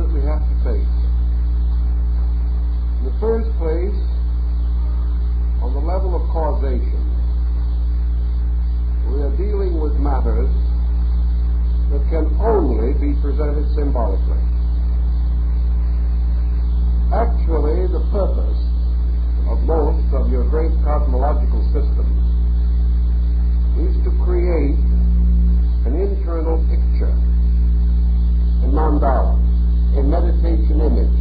that we have to face. In the first place, on the level of causation, we are dealing with matters that can only be presented symbolically. Actually, the purpose of most of your great cosmological systems is to create an internal picture, a mandala, a meditation image,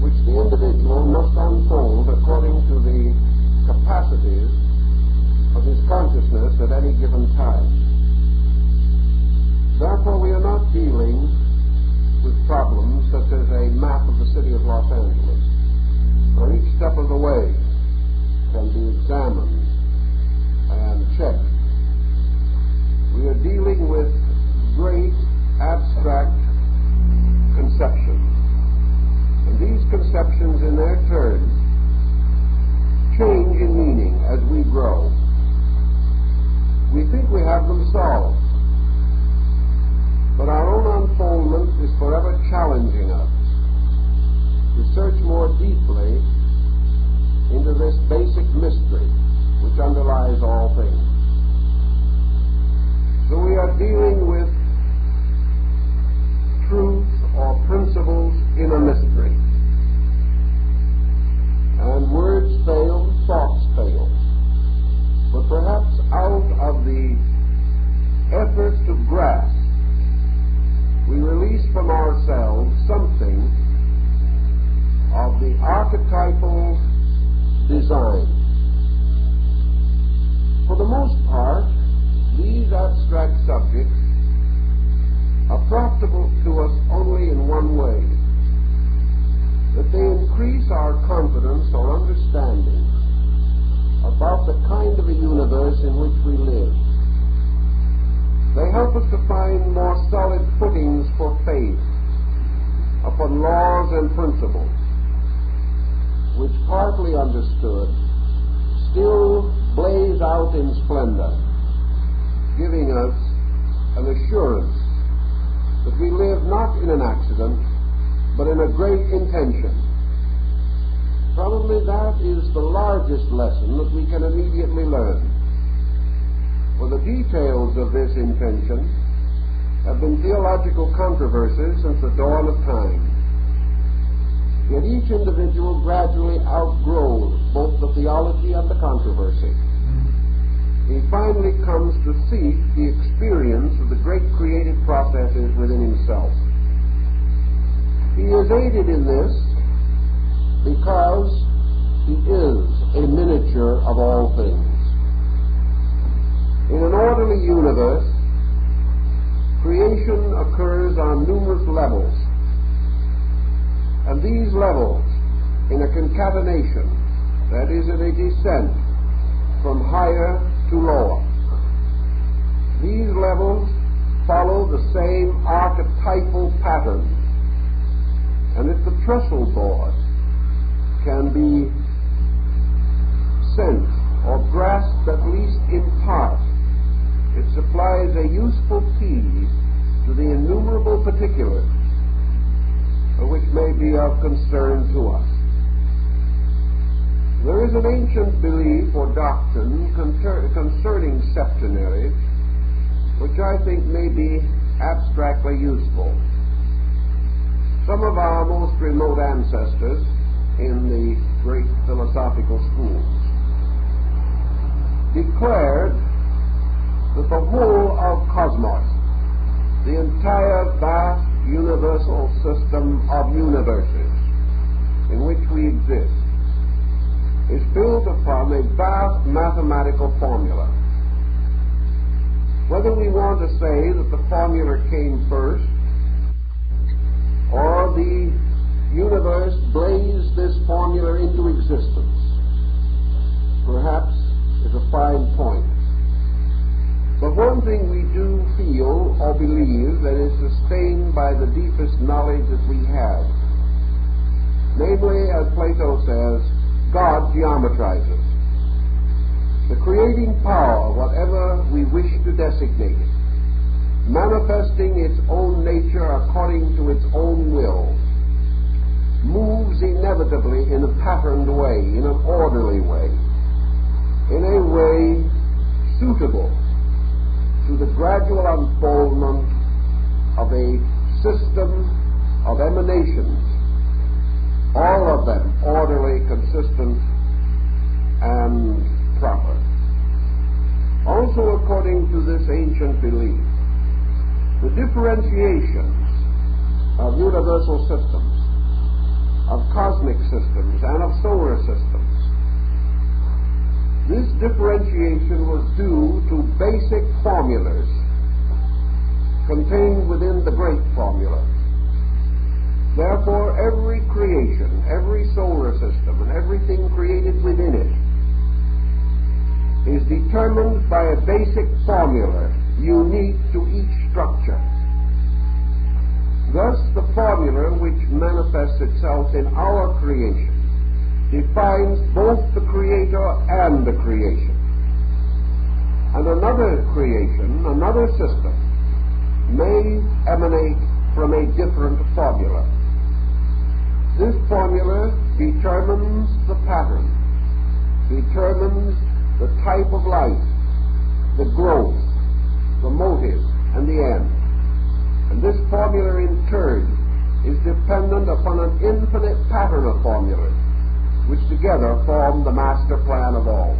which the individual must unfold according to the capacities of his consciousness at any given time. Therefore, we are not dealing with problems such as a map of the city of Los Angeles, where each step of the way can be examined and checked. We are dealing with great abstract conceptions. And these conceptions, in their turn, change in meaning as we grow. We think we have them solved, but our own unfoldment is forever challenging us to search more deeply into this basic mystery which underlies all things. So we are dealing with truth or principles in a mystery. And words fail, thoughts fail. But perhaps out of the effort to grasp, we release from ourselves something of the archetypal design. For the most part, these abstract subjects are profitable to us only in one way, that they increase our confidence or understanding about the kind of a universe in which we live. They help us to find more solid footings for faith upon laws and principles, which, partly understood, still blaze out in splendor, giving us an assurance that we live not in an accident, but in a great intention. Probably that is the largest lesson that we can immediately learn. For the details of this intention have been theological controversies since the dawn of time. Yet each individual gradually outgrows both the theology and the controversy. He finally comes to seek the experience of the great creative processes within himself. He is aided in this because he is a miniature of all things. In an orderly universe, creation occurs on numerous levels, and these levels, in a concatenation, that is, in a descent from higher to lower, these levels follow the same archetypal pattern, and if the trestle board can be sensed or grasped at least in part, it supplies a useful key to the innumerable particulars which may be of concern to us. There is an ancient belief or doctrine concerning septenaries, which I think may be abstractly useful. Some of our most remote ancestors in the great philosophical schools declared that the whole of cosmos, the entire vast universal system of universes in which we exist, is built upon a vast mathematical formula. Whether we want to say that the formula came first, or the universe blazed this formula into existence, perhaps is a fine point. But one thing we do feel or believe that is sustained by the deepest knowledge that we have, namely, as Plato says, God geometrizes. The creating power, whatever we wish to designate it, manifesting its own nature according according to its own will, moves inevitably in a patterned way, in an orderly way, in a way suitable to the gradual unfoldment of a system of emanations, all of them orderly, consistent, and proper. Also, according to this ancient belief, the differentiations of universal systems, of cosmic systems, and of solar systems, this differentiation was due to basic formulas contained within the great formula. Therefore, every creation, every solar system, and everything created within it is determined by a basic formula unique to each structure. Thus, the formula which manifests itself in our creation defines both the creator and the creation. And another creation, another system, may emanate from a different formula. This formula determines the pattern, determines the type of life, the growth, the motive, and the end. And this formula in turn is dependent upon an infinite pattern of formulas, which together form the master plan of all.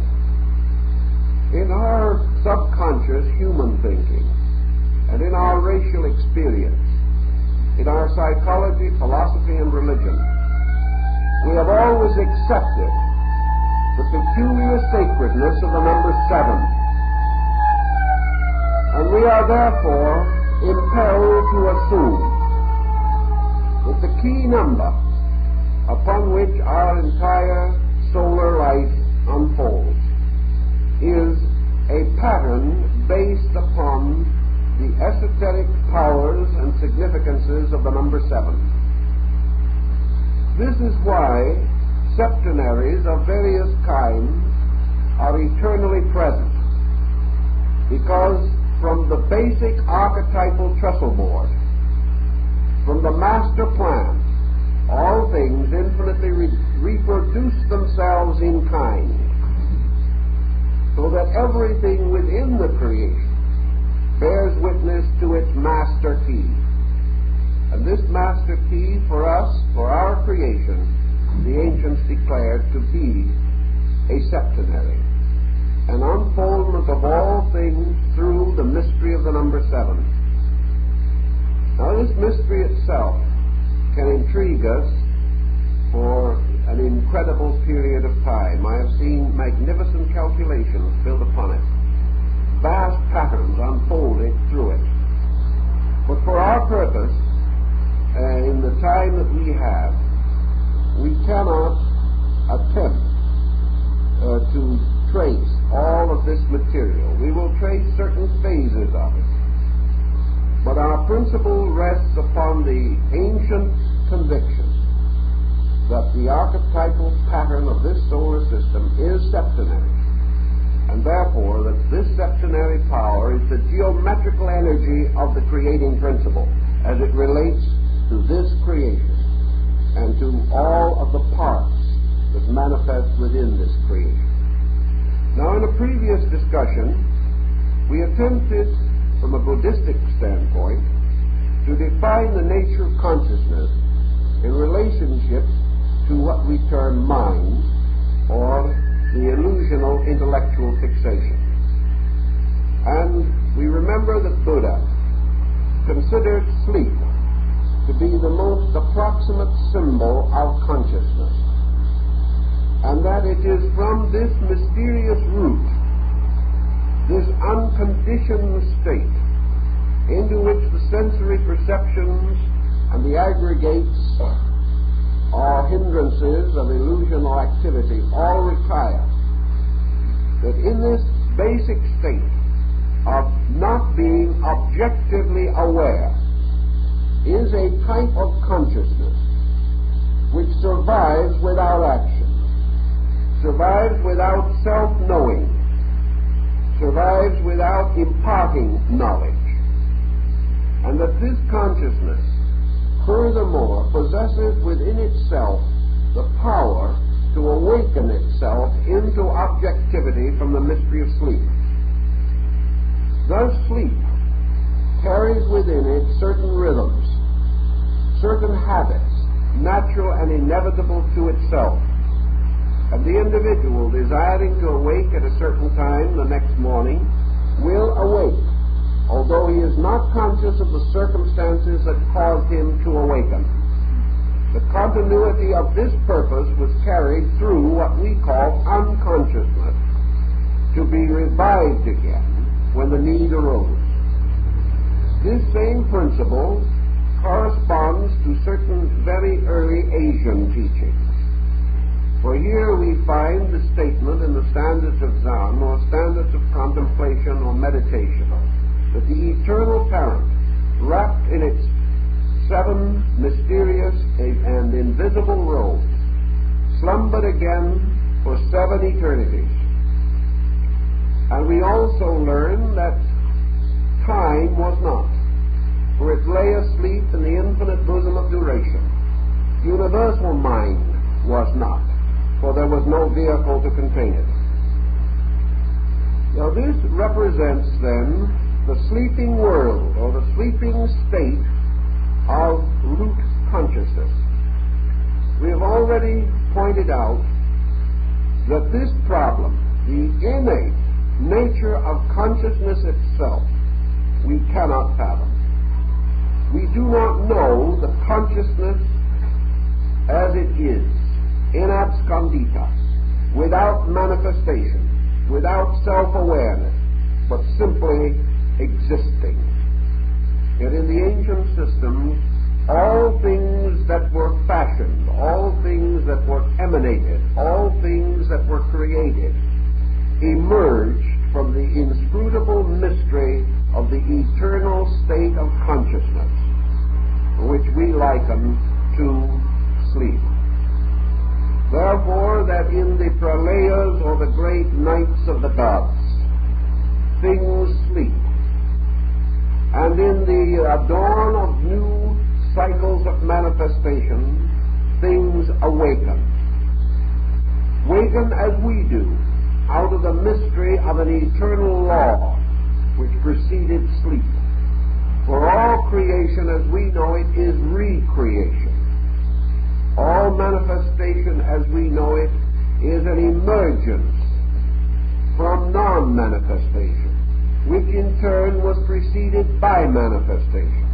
In our subconscious human thinking, and in our racial experience, in our psychology, philosophy, and religion, we have always accepted the peculiar sacredness of the number 7. And we are therefore impelled to assume that the key number upon which our entire solar life unfolds is a pattern based upon the esoteric powers and significances of the number 7. This is why septenaries of various kinds are eternally present, because from the basic archetypal trestle board, from the master plan, all things infinitely reproduce themselves in kind, so that everything within the creation bears witness to its master key. And this master key for us, for our creation, the ancients declared to be a septenary, an unfoldment of all things through the mystery of the number 7. Now, this mystery itself can intrigue us for an incredible period of time. I have seen magnificent calculations built upon it, vast patterns unfolded through it. But for our purpose, in the time that we have, we cannot attempt to trace all of this material. We will trace certain phases of it. But our principle rests upon the ancient conviction that the archetypal pattern of this solar system is septenary, and therefore that this septenary power is the geometrical energy of the creating principle as it relates to this creation and to all of the parts that manifest within this creation. Now, in a previous discussion, we attempted, from a Buddhistic standpoint, to define the nature of consciousness in relationship to what we term mind, or the illusional intellectual fixation. And we remember that Buddha considered sleep to be the most approximate symbol of consciousness, and that it is from this mysterious root, this unconditioned state, into which the sensory perceptions and the aggregates or hindrances of illusional activity all retire, that in this basic state of not being objectively aware is a type of consciousness which survives without action, survives without self-knowing, survives without imparting knowledge, and that this consciousness furthermore possesses within itself the power to awaken itself into objectivity from the mystery of sleep. Thus sleep carries within it certain rhythms, certain habits, natural and inevitable to itself. And the individual desiring to awake at a certain time the next morning will awake, although he is not conscious of the circumstances that caused him to awaken. The continuity of this purpose was carried through what we call unconsciousness, to be revived again when the need arose. This same principle corresponds to certain very early Asian teachings. For here we find the statement in the standards of Zen, or standards of contemplation or meditation, that the eternal parent, wrapped in its 7 mysterious and invisible robes, slumbered again for 7 eternities. And we also learn that time was not, for it lay asleep in the infinite bosom of duration. Universal mind was not, for there was no vehicle to contain it. Now this represents then the sleeping world, or the sleeping state of root consciousness. We have already pointed out that this problem, the innate nature of consciousness itself, we cannot fathom. We do not know the consciousness as it is, in absconditas, without manifestation, without self-awareness, but simply existing. Yet in the ancient systems, all things that were fashioned, all things that were emanated, all things that were created, emerged from the inscrutable mystery of the eternal state of consciousness, which we liken to sleep. Therefore, that in the pralayas, or the great nights of the gods, things sleep, and in the dawn of new cycles of manifestation, things awaken. Waken as we do, out of the mystery of an eternal law which preceded sleep. For all creation as we know it is recreation. All manifestation as we know it is an emergence from non-manifestation, which in turn was preceded by manifestation.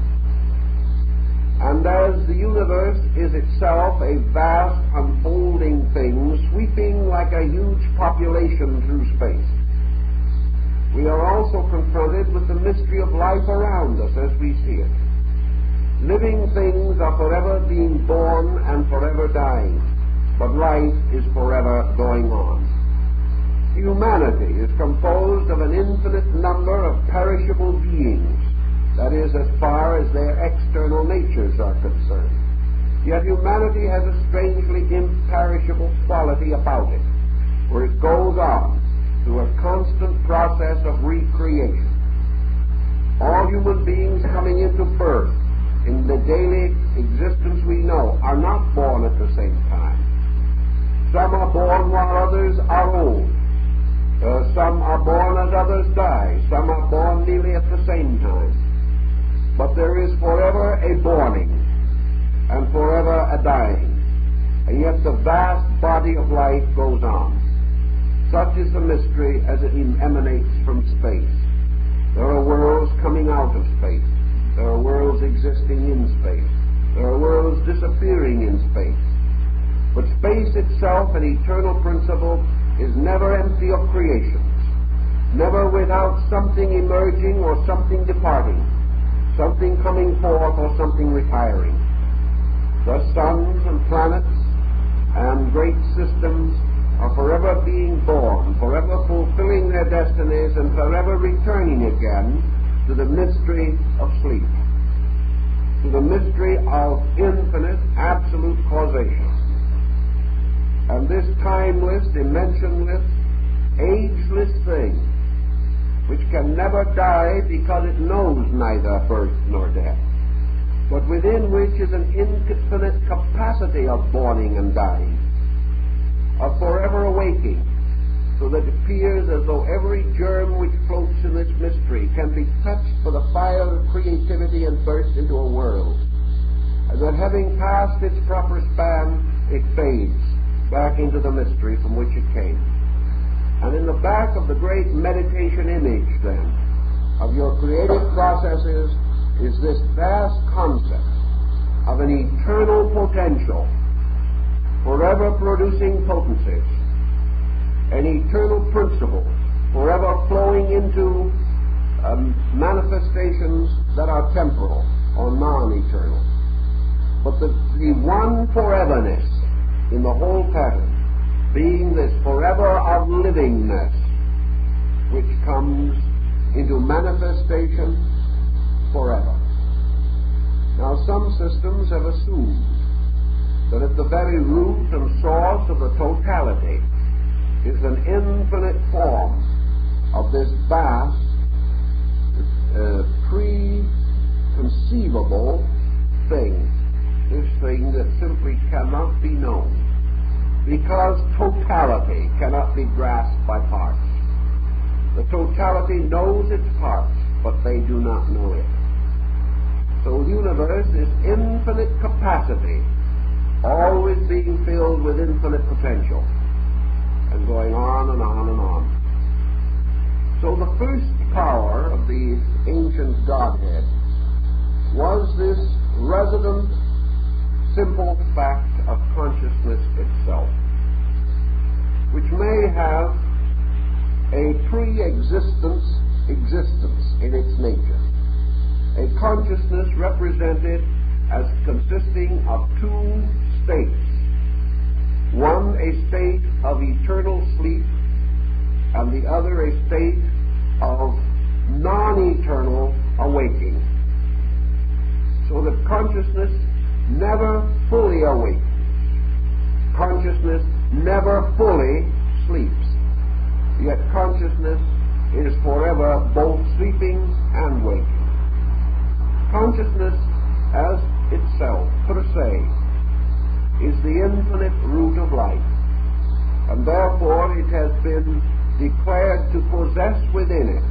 And as the universe is itself a vast unfolding thing, sweeping like a huge population through space, we are also confronted with the mystery of life around us as we see it. Living things are forever being born and forever dying, but life is forever going on. Humanity is composed of an infinite number of perishable beings, that is, as far as their external natures are concerned. Yet humanity has a strangely imperishable quality about it, where it goes on through a constant process of recreation. All human beings coming into birth in the daily existence we know are not born at the same time. Some are born while others are old. Some are born as others die. Some are born nearly at the same time. But there is forever a borning and forever a dying. And yet the vast body of life goes on. Such is the mystery as it emanates from space. There are worlds coming out of space. There are worlds existing in space. There are worlds disappearing in space. But space itself, an eternal principle, is never empty of creations, never without something emerging or something departing, something coming forth or something retiring. The suns and planets and great systems are forever being born, forever fulfilling their destinies, and forever returning again to the mystery of sleep, to the mystery of infinite, absolute causation. And this timeless, dimensionless, ageless thing, which can never die because it knows neither birth nor death, but within which is an infinite capacity of borning and dying, of forever awaking, so that it appears as though every germ which floats in this mystery can be touched by the fire of creativity and burst into a world, and that having passed its proper span, it fades back into the mystery from which it came. And in the back of the great meditation image, then, of your creative processes is this vast concept of an eternal potential, forever producing potencies, an eternal principle, forever flowing into manifestations that are temporal or non-eternal. But the one foreverness in the whole pattern being this forever of livingness, which comes into manifestation forever. Now, some systems have assumed that at the very root and source of the totality is an infinite form of this vast, preconceivable thing, this thing that simply cannot be known, because totality cannot be grasped by parts. The totality knows its parts, but they do not know it. So the universe is infinite capacity, always being filled with infinite potential, and going on and on and on. So the first power of the ancient Godhead was this resident, simple fact of consciousness itself, which may have a pre-existence existence in its nature, a consciousness represented as consisting of two states, one a state of eternal sleep and the other a state of non-eternal awaking, so that consciousness never fully awakes. Consciousness never fully sleeps. Yet consciousness is forever both sleeping and waking. Consciousness as itself, per se, is the infinite root of life, and therefore it has been declared to possess within it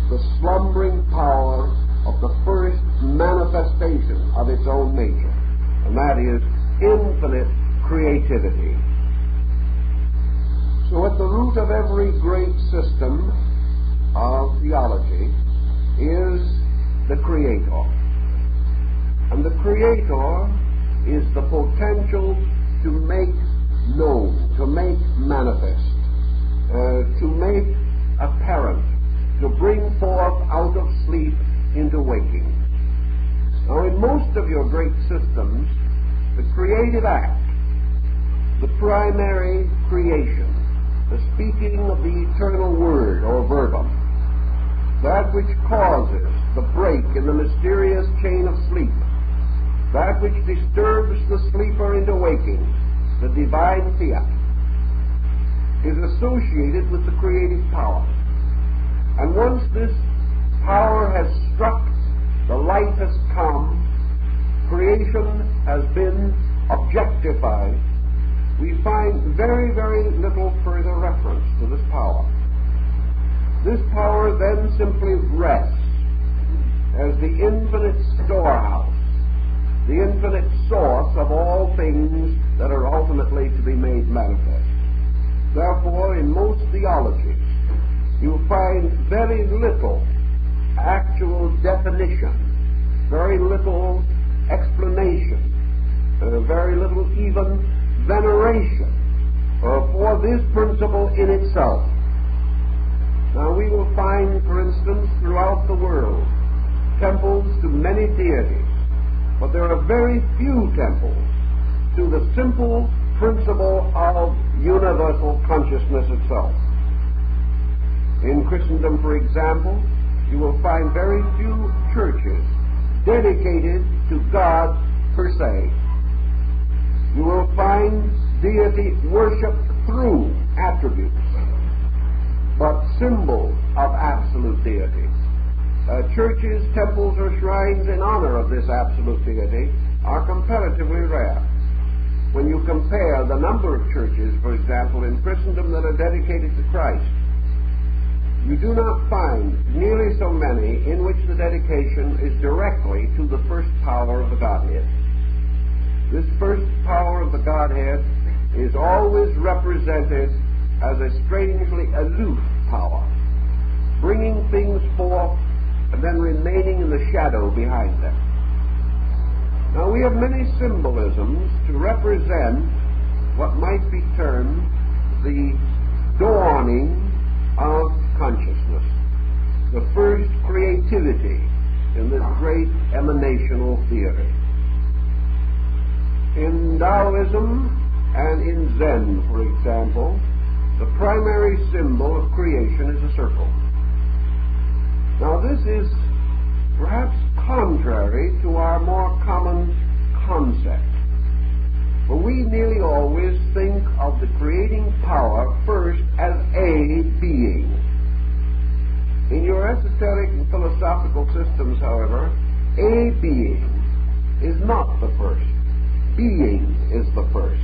the slumbering power of the first manifestation of its own nature, and that is infinite creativity. So at the root of every great system of theology is the Creator. And the Creator is the potential to make known, to make manifest, to make apparent, to bring forth out of sleep into waking. Now, in most of your great systems, the creative act, the primary creation, the speaking of the eternal word or verbum, that which causes the break in the mysterious chain of sleep, that which disturbs the sleeper into waking, the divine fiat, is associated with the creative power. And once this power has struck, the light has come, creation has been objectified, we find very, very little further reference to this power. This power then simply rests as the infinite storehouse, the infinite source of all things that are ultimately to be made manifest. Therefore, in most theologies, you find very little actual definition, very little explanation, very little even veneration for this principle in itself. Now we will find, for instance, throughout the world, temples to many deities, but there are very few temples to the simple principle of universal consciousness itself. In Christendom, for example, you will find very few churches dedicated to God per se. You will find deity worshipped through attributes, but symbols of absolute deity. Churches, temples, or shrines in honor of this absolute deity are comparatively rare. When you compare the number of churches, for example, in Christendom that are dedicated to Christ, you do not find nearly so many in which the dedication is directly to the first power of the Godhead. This first power of the Godhead is always represented as a strangely aloof power, bringing things forth and then remaining in the shadow behind them. Now, we have many symbolisms to represent what might be termed the dawning of consciousness, the first creativity in this great emanational theory. In Taoism and in Zen, for example, the primary symbol of creation is a circle. Now, this is perhaps contrary to our more common concept, for we nearly always think of the creating power first as a being. In your esoteric and philosophical systems, however, a being is not the first. Being is the first.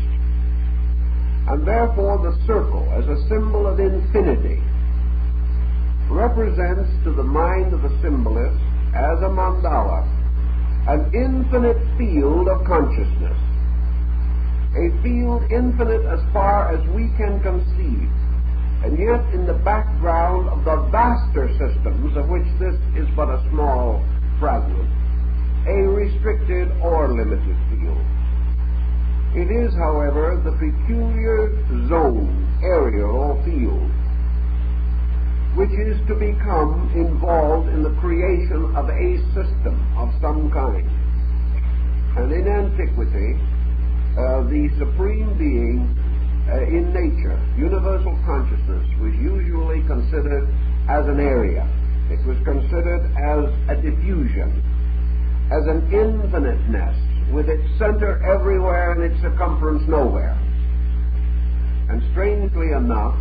And therefore the circle, as a symbol of infinity, represents to the mind of the symbolist, as a mandala, an infinite field of consciousness, a field infinite as far as we can conceive, and yet in the background of the vaster systems, of which this is but a small fragment, a restricted or limited field. It is, however, the peculiar zone, area, or field, which is to become involved in the creation of a system of some kind. And in antiquity, the supreme being in nature, universal consciousness, was usually considered as an area. It was considered as a diffusion, as an infiniteness, with its center everywhere and its circumference nowhere. And strangely enough,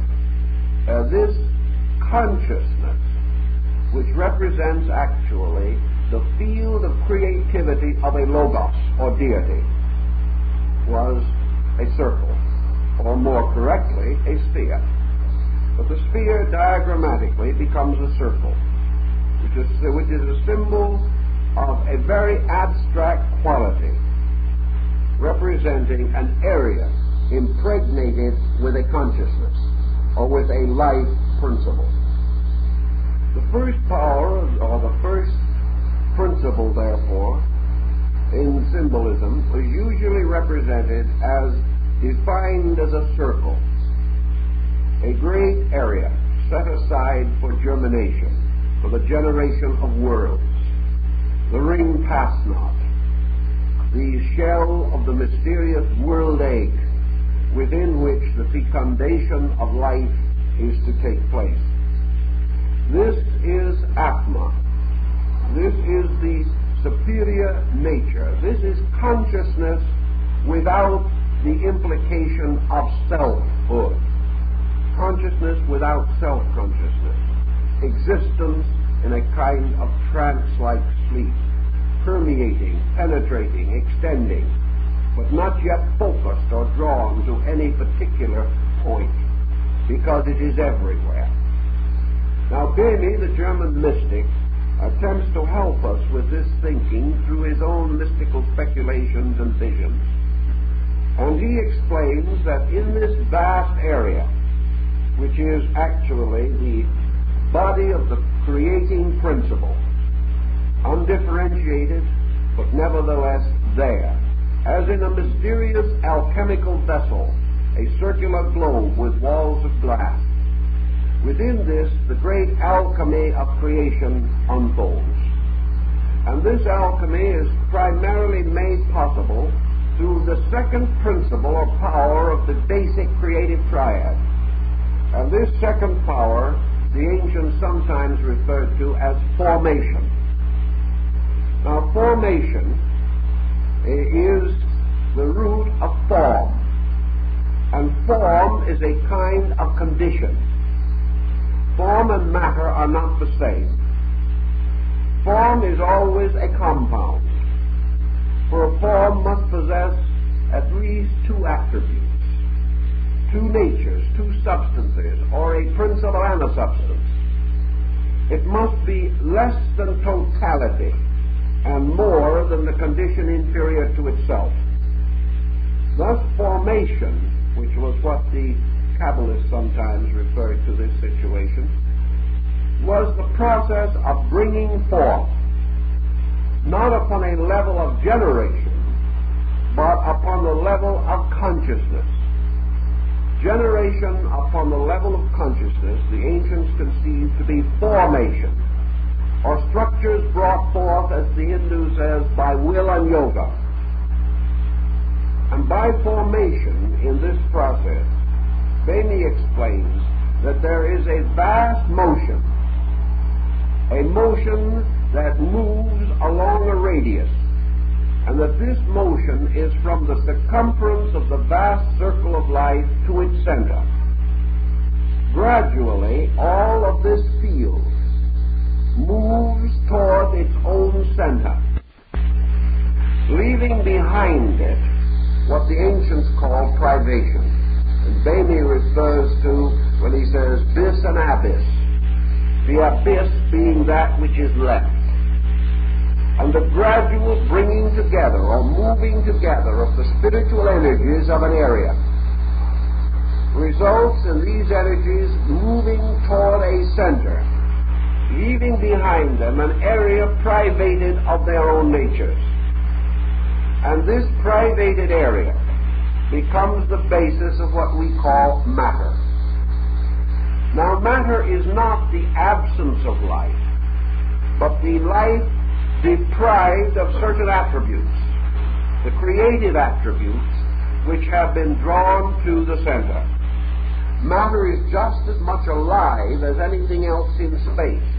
this consciousness, which represents actually the field of creativity of a logos, or deity, was a circle, or more correctly, a sphere. But the sphere diagrammatically becomes a circle, which is a symbol of a very abstract quality, representing an area impregnated with a consciousness, or with a life principle. The first power, or the first principle, therefore, in symbolism, was usually represented as defined as a circle, a great area set aside for germination, for the generation of worlds. The ring pass not, the shell of the mysterious world egg within which the fecundation of life is to take place. This is Atma. This is the superior nature. This is consciousness without the implication of selfhood. Consciousness without self-consciousness. Existence in a kind of trance-like sleep, permeating, penetrating, extending, but not yet focused or drawn to any particular point, because it is everywhere. Now, Böhme, the German mystic, attempts to help us with this thinking through his own mystical speculations and visions. And he explains that in this vast area, which is actually the body of the creating principle, undifferentiated, but nevertheless there, as in a mysterious alchemical vessel, a circular globe with walls of glass. Within this, the great alchemy of creation unfolds. And this alchemy is primarily made possible through the second principle or power of the basic creative triad. And this second power, the ancients sometimes referred to as formation. Now, formation is the root of form, and form is a kind of condition. Form and matter are not the same. Form is always a compound, for a form these two attributes, two natures, two substances, or a principle and a substance, it must be less than totality and more than the condition inferior to itself. Thus, formation, which was what the Kabbalists sometimes referred to this situation, was the process of bringing forth, not upon a level of generation, but upon the level of consciousness. Generation upon the level of consciousness, the ancients conceived to be formation, or structures brought forth, as the Hindu says, by will and yoga. And by formation in this process, Bainey explains that there is a vast motion, a motion that moves along a radius, and that this motion is from the circumference of the vast circle of life to its center. Gradually, all of this field moves toward its own center, leaving behind it what the ancients call privation. And Bainey refers to when he says bis and abyss, the abyss being that which is left. And the gradual bringing together or moving together of the spiritual energies of an area results in these energies moving toward a center, leaving behind them an area privated of their own natures. And this privated area becomes the basis of what we call matter. Now, matter is not the absence of life, but the life deprived of certain attributes, the creative attributes which have been drawn to the center. Matter is just as much alive as anything else in space,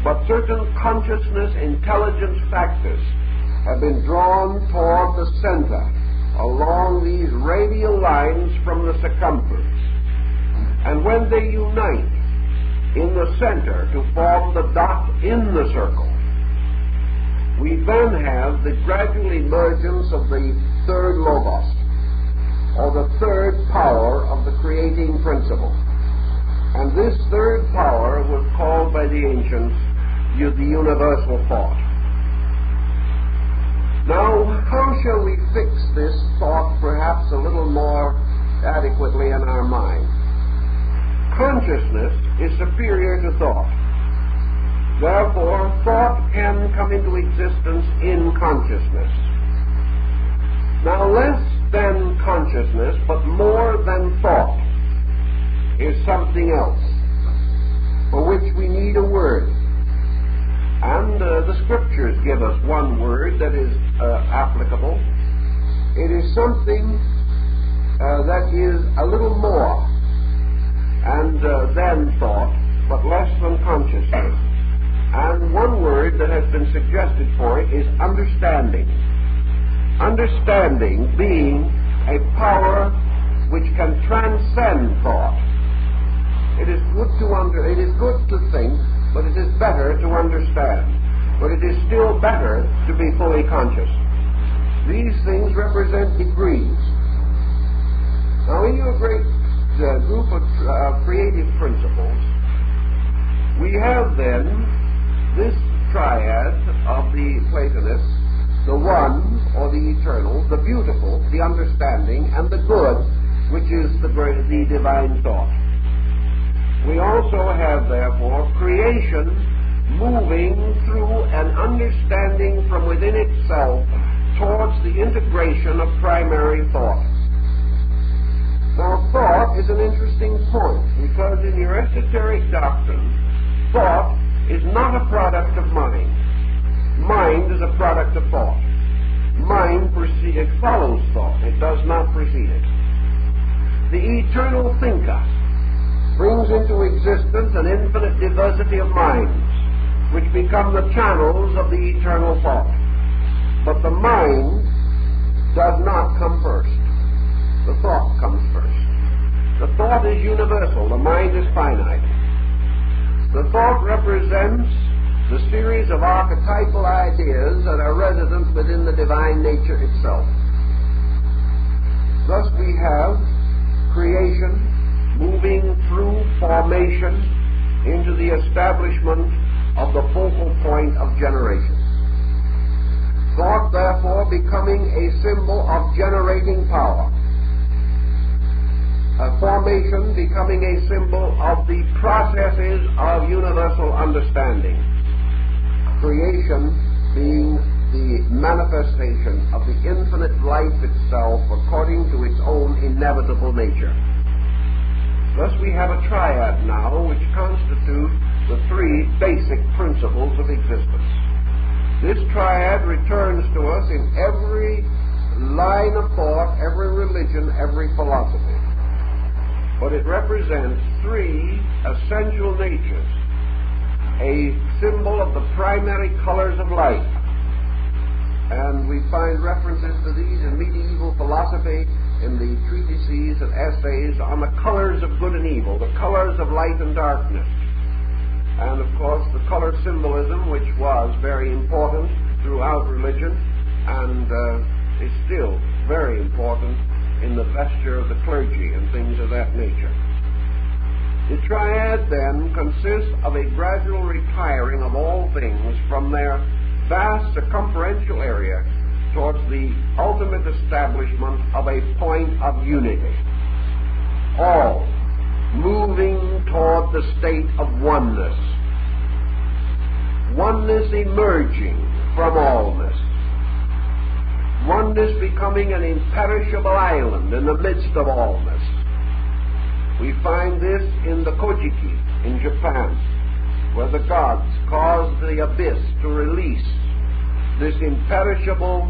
but certain consciousness intelligence factors have been drawn toward the center along these radial lines from the circumference. And when they unite in the center to form the dot in the circle, we then have the gradual emergence of the third logos, or the third power of the creating principle. And this third power was called by the ancients the universal thought. Now, how shall we fix this thought perhaps a little more adequately in our mind? Consciousness is superior to thought. Therefore, thought can come into existence in consciousness. Now, less than consciousness, but more than thought, is something else, for which we need a word. And the Scriptures give us one word that is applicable. It is something that is a little more and than thought, but less than consciousness. And one word that has been suggested for it is understanding. Understanding being a power which can transcend thought. It is good to think, but it is better to understand. But it is still better to be fully conscious. These things represent degrees. Now, in your great group of creative principles, we have then this triad of the Platonists, the one, or the eternal, the beautiful, the understanding, and the good, which is the divine thought. We also have, therefore, creation moving through an understanding from within itself towards the integration of primary thought. Now, thought is an interesting point, because in your esoteric doctrine, thought is not a product of mind. Mind is a product of thought. Mind follows thought. It does not precede it. The eternal thinker brings into existence an infinite diversity of minds, which become the channels of the eternal thought. But the mind does not come first. The thought comes first. The thought is universal. The mind is finite. The thought represents the series of archetypal ideas that are resident within the divine nature itself. Thus we have creation moving through formation into the establishment of the focal point of generation. Thought, therefore, becoming a symbol of generating power. Formation becoming a symbol of the processes of universal understanding. Creation being the manifestation of the infinite life itself according to its own inevitable nature. Thus we have a triad now which constitute the three basic principles of existence. This triad returns to us in every line of thought, every religion, every philosophy. But it represents three essential natures, a symbol of the primary colors of life. And we find references to these in medieval philosophy, in the treatises and essays on the colors of good and evil, the colors of light and darkness. And of course the color symbolism, which was very important throughout religion and is still very important in the vesture of the clergy and things of that nature. The triad then consists of a gradual retiring of all things from their vast circumferential area towards the ultimate establishment of a point of unity, all moving toward the state of oneness, oneness emerging from allness, oneness becoming an imperishable island in the midst of allness. We find this in the Kojiki in Japan, where the gods caused the abyss to release this imperishable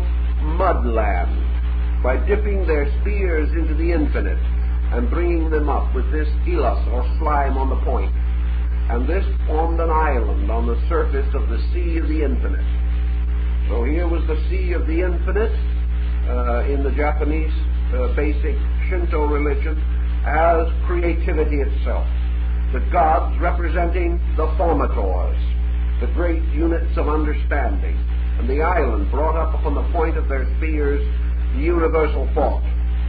mudland by dipping their spears into the infinite and bringing them up with this ilus or slime on the point. And this formed an island on the surface of the sea of the infinite. So here was the sea of the infinite in the Japanese basic Shinto religion as creativity itself. The gods representing the formators, the great units of understanding, and the island brought up upon the point of their spears the universal thought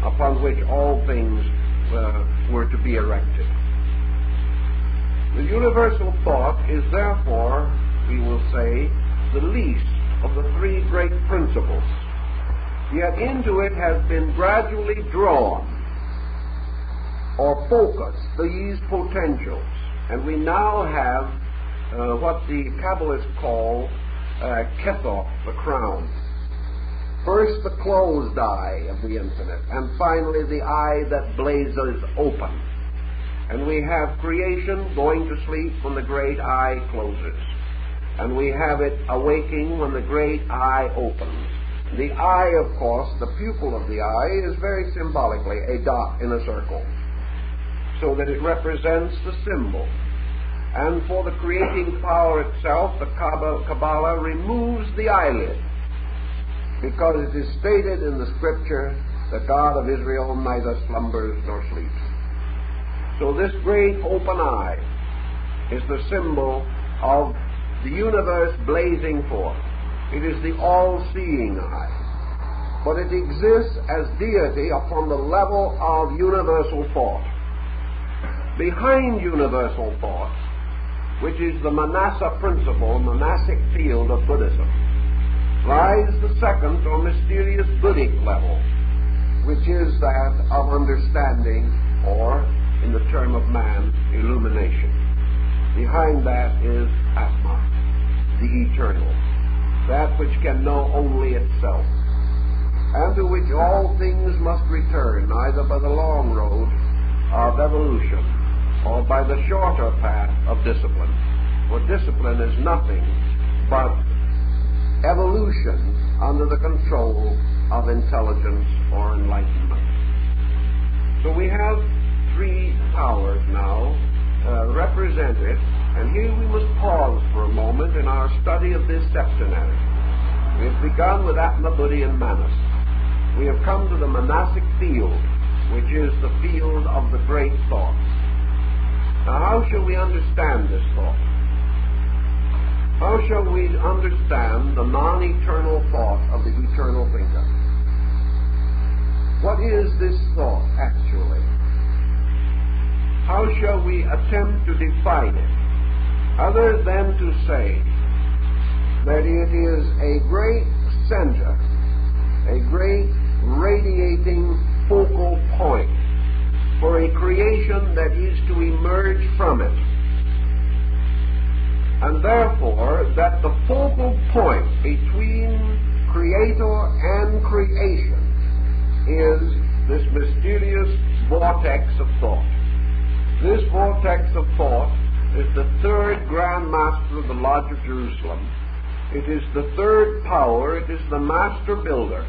upon which all things were to be erected. The universal thought is therefore, we will say, the least of the three great principles. Yet into it has been gradually drawn or focused these potentials. And we now have what the Kabbalists call Kethoth, the crown. First the closed eye of the infinite, and finally the eye that blazes open. And we have creation going to sleep when the great eye closes. And we have it awaking when the great eye opens. The eye, of course, the pupil of the eye, is very symbolically a dot in a circle, so that it represents the symbol. And for the creating power itself, the Kabbalah removes the eyelid, because it is stated in the Scripture, the God of Israel neither slumbers nor sleeps. So this great open eye is the symbol of the universe blazing forth. It is the all-seeing eye. But it exists as deity upon the level of universal thought. Behind universal thought, which is the Manasa principle, monastic field of Buddhism, lies the second or mysterious Buddhic level, which is that of understanding, or, in the term of man, illumination. Behind that is Atma, the eternal, that which can know only itself, and to which all things must return, either by the long road of evolution or by the shorter path of discipline. For discipline is nothing but evolution under the control of intelligence or enlightenment. So we have three powers now represented, and here we must pause for a moment in our study of this septenary. We have begun with Atma, Buddhi, and Manas. We have come to the monastic field, which is the field of the great thought. Now, how shall we understand this thought? How shall we understand the non-eternal thought of the eternal thinker? What is this thought, actually? How shall we attempt to define it, other than to say that it is a great center, a great radiating focal point for a creation that is to emerge from it, and therefore that the focal point between Creator and creation is this mysterious vortex of thought. This vortex of thought is the third Grand Master of the Lodge of Jerusalem. It is the third power. It is the master builder.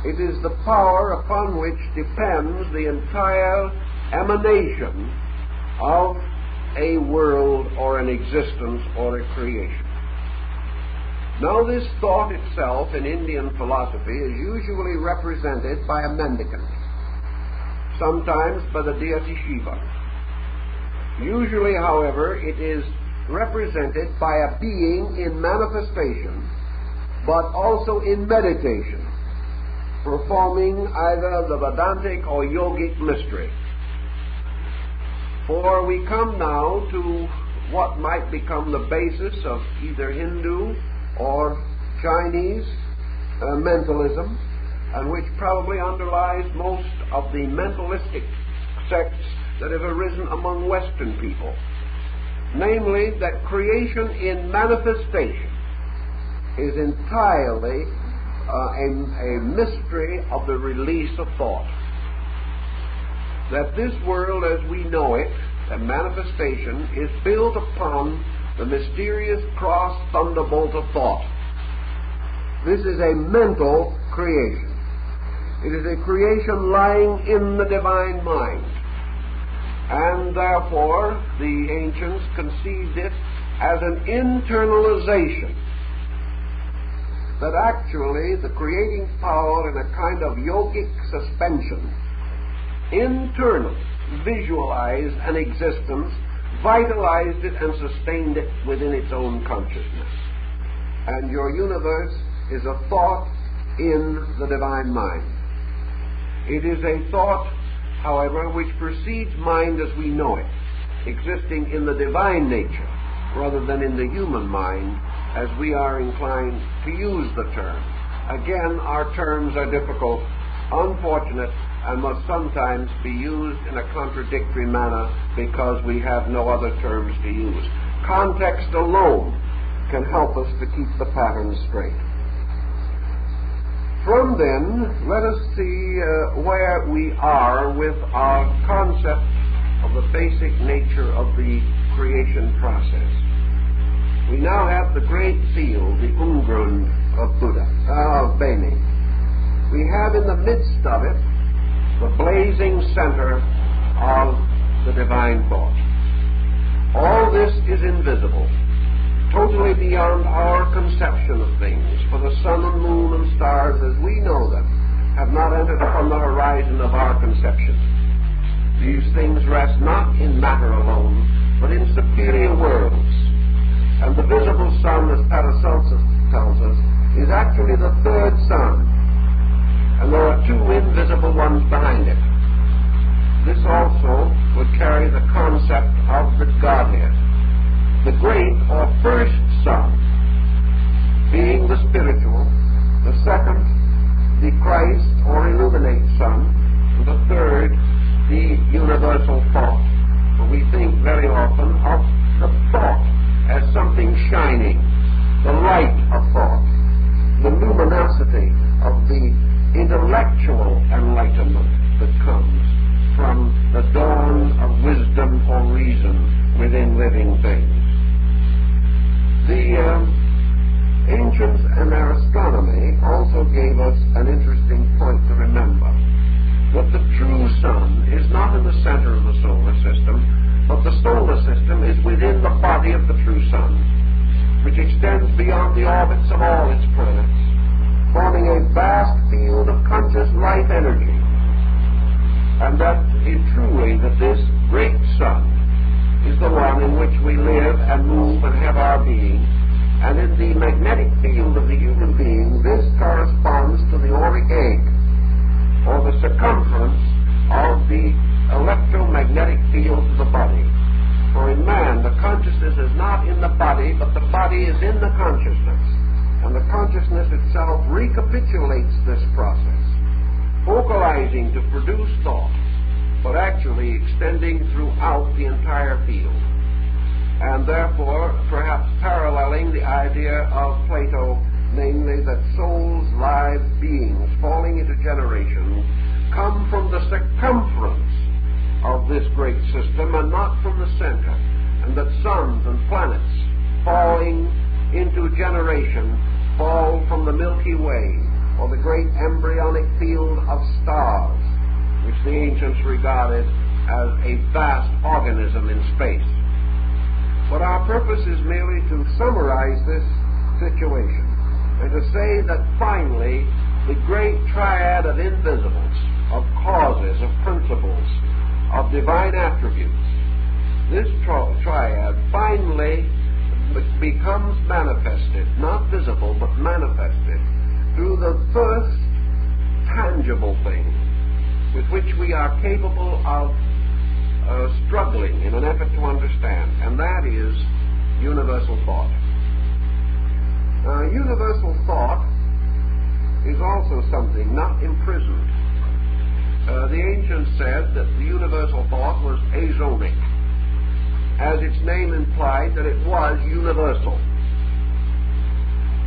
It is the power upon which depends the entire emanation of a world or an existence or a creation. Now, this thought itself in Indian philosophy is usually represented by a mendicant, sometimes by the deity Shiva. Usually, however, it is represented by a being in manifestation, but also in meditation, performing either the Vedantic or yogic mystery. For we come now to what might become the basis of either Hindu or Chinese mentalism, and which probably underlies most of the mentalistic sects that have arisen among Western people, namely that creation in manifestation is entirely a mystery of the release of thought. That this world as we know it, a manifestation, is built upon the mysterious cross thunderbolt of thought. This is a mental creation. It is a creation lying in the divine mind. And therefore, the ancients conceived it as an internalization. That actually the creating power in a kind of yogic suspension internal visualized an existence, vitalized it, and sustained it within its own consciousness. And your universe is a thought in the divine mind. It is a thought, however, which precedes mind as we know it, existing in the divine nature rather than in the human mind, as we are inclined to use the term. Again, our terms are difficult, unfortunate, and must sometimes be used in a contradictory manner because we have no other terms to use. Context alone can help us to keep the pattern straight. From then, let us see where we are with our concept of the basic nature of the creation process. We now have the great seal, the Ungrund of Buddha, of Beni. We have in the midst of it the blazing center of the divine thought. All this is invisible, totally beyond our conception of things, for the sun and moon and stars as we know them have not entered upon the horizon of our conception. These things rest not in matter alone, but in superior worlds. And the visible sun, as Paracelsus tells us, is actually the third sun, and there are two invisible ones behind it. This also would carry the concept of the Godhead. The great or first sun being the spiritual, the second the Christ or illuminate sun, and the third the universal thought. For we think very often of the thought as something shining, the light of thought, the luminosity of the intellectual enlightenment that comes from the dawn of wisdom or reason within living things. The ancients and their astronomy also gave us an interesting point to remember, that the true sun is not in the center of the solar system, but the solar system is within the body of the true sun, which extends beyond the orbits of all its planets, forming a vast field of conscious life energy. And that is truly that this great sun is the one in which we live and move and have our being. And in the magnetic field of the human being, this corresponds to the auric egg. body is in the consciousness, and the consciousness itself recapitulates this process, focalizing to produce thought, but actually extending throughout the entire field, and therefore perhaps paralleling the idea of Plato, namely that souls, live beings, falling into generations, come from the circumference of this great system and not from the center, and that suns and planets falling into generation fall from the Milky Way, or the great embryonic field of stars, which the ancients regarded as a vast organism in space. But our purpose is merely to summarize this situation and to say that finally the great triad of invisibles, of causes, of principles, of divine attributes, this triad finally becomes manifested, not visible but manifested, through the first tangible thing with which we are capable of struggling in an effort to understand, and that is universal thought. Universal thought is also something not imprisoned. The ancients said that the universal thought was azonic, as its name implied that it was universal.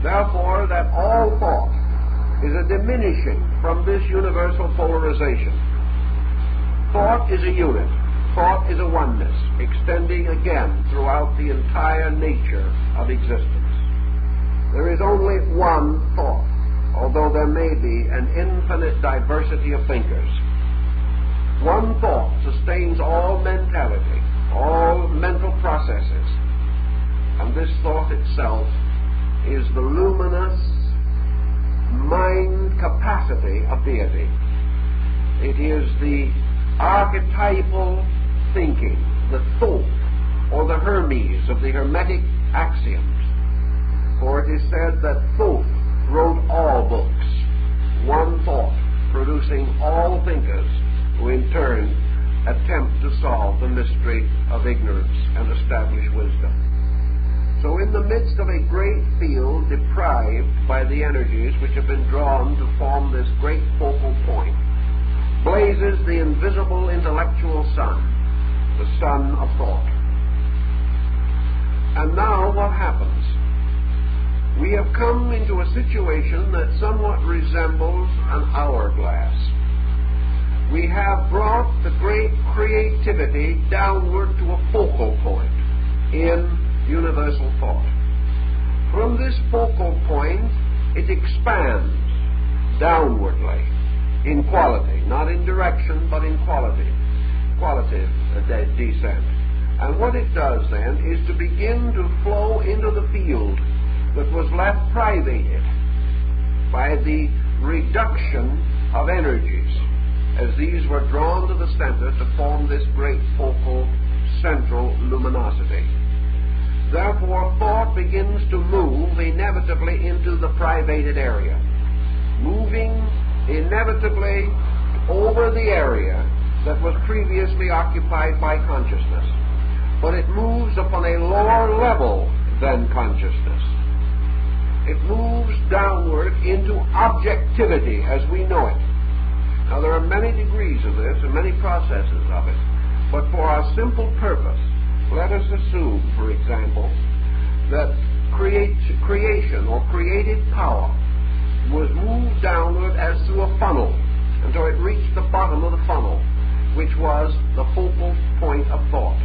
Therefore, that all thought is a diminishing from this universal polarization. Thought is a unit. Thought is a oneness, extending again throughout the entire nature of existence. There is only one thought, although there may be an infinite diversity of thinkers. One thought sustains all mentality, all mental processes, and this thought itself is the luminous mind capacity of deity. It is the archetypal thinking, the thought, or the Hermes of the Hermetic axioms. For it is said that thought wrote all books, one thought producing all thinkers who in turn attempt to solve the mystery of ignorance and establish wisdom. So in the midst of a great field deprived by the energies which have been drawn to form this great focal point, blazes the invisible intellectual sun, the sun of thought. And now what happens? We have come into a situation that somewhat resembles an hourglass. We have brought the great creativity downward to a focal point in universal thought. From this focal point, it expands downwardly in quality, not in direction, but in qualitative descent. And what it does then is to begin to flow into the field that was left privated by the reduction of energies, as these were drawn to the center to form this great focal central luminosity. Therefore, thought begins to move inevitably into the privated area, moving inevitably over the area that was previously occupied by consciousness. But it moves upon a lower level than consciousness. It moves downward into objectivity as we know it. Now, there are many degrees of this and many processes of it, but for our simple purpose, let us assume, for example, that creation or creative power was moved downward as through a funnel until it reached the bottom of the funnel, which was the focal point of thought.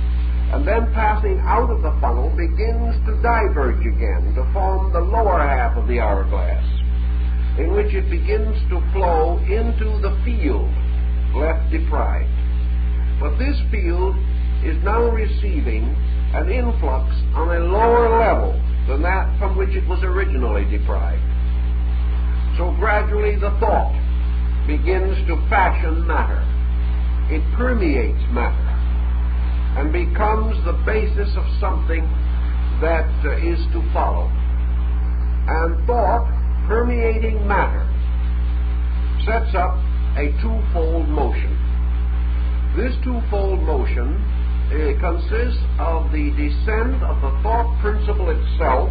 And then passing out of the funnel begins to diverge again to form the lower half of the hourglass, in which it begins to flow into the field left deprived. But this field is now receiving an influx on a lower level than that from which it was originally deprived. So gradually the thought begins to fashion matter. It permeates matter and becomes the basis of something that is to follow. And thought, permeating matter, sets up a twofold motion. This twofold motion consists of the descent of the thought principle itself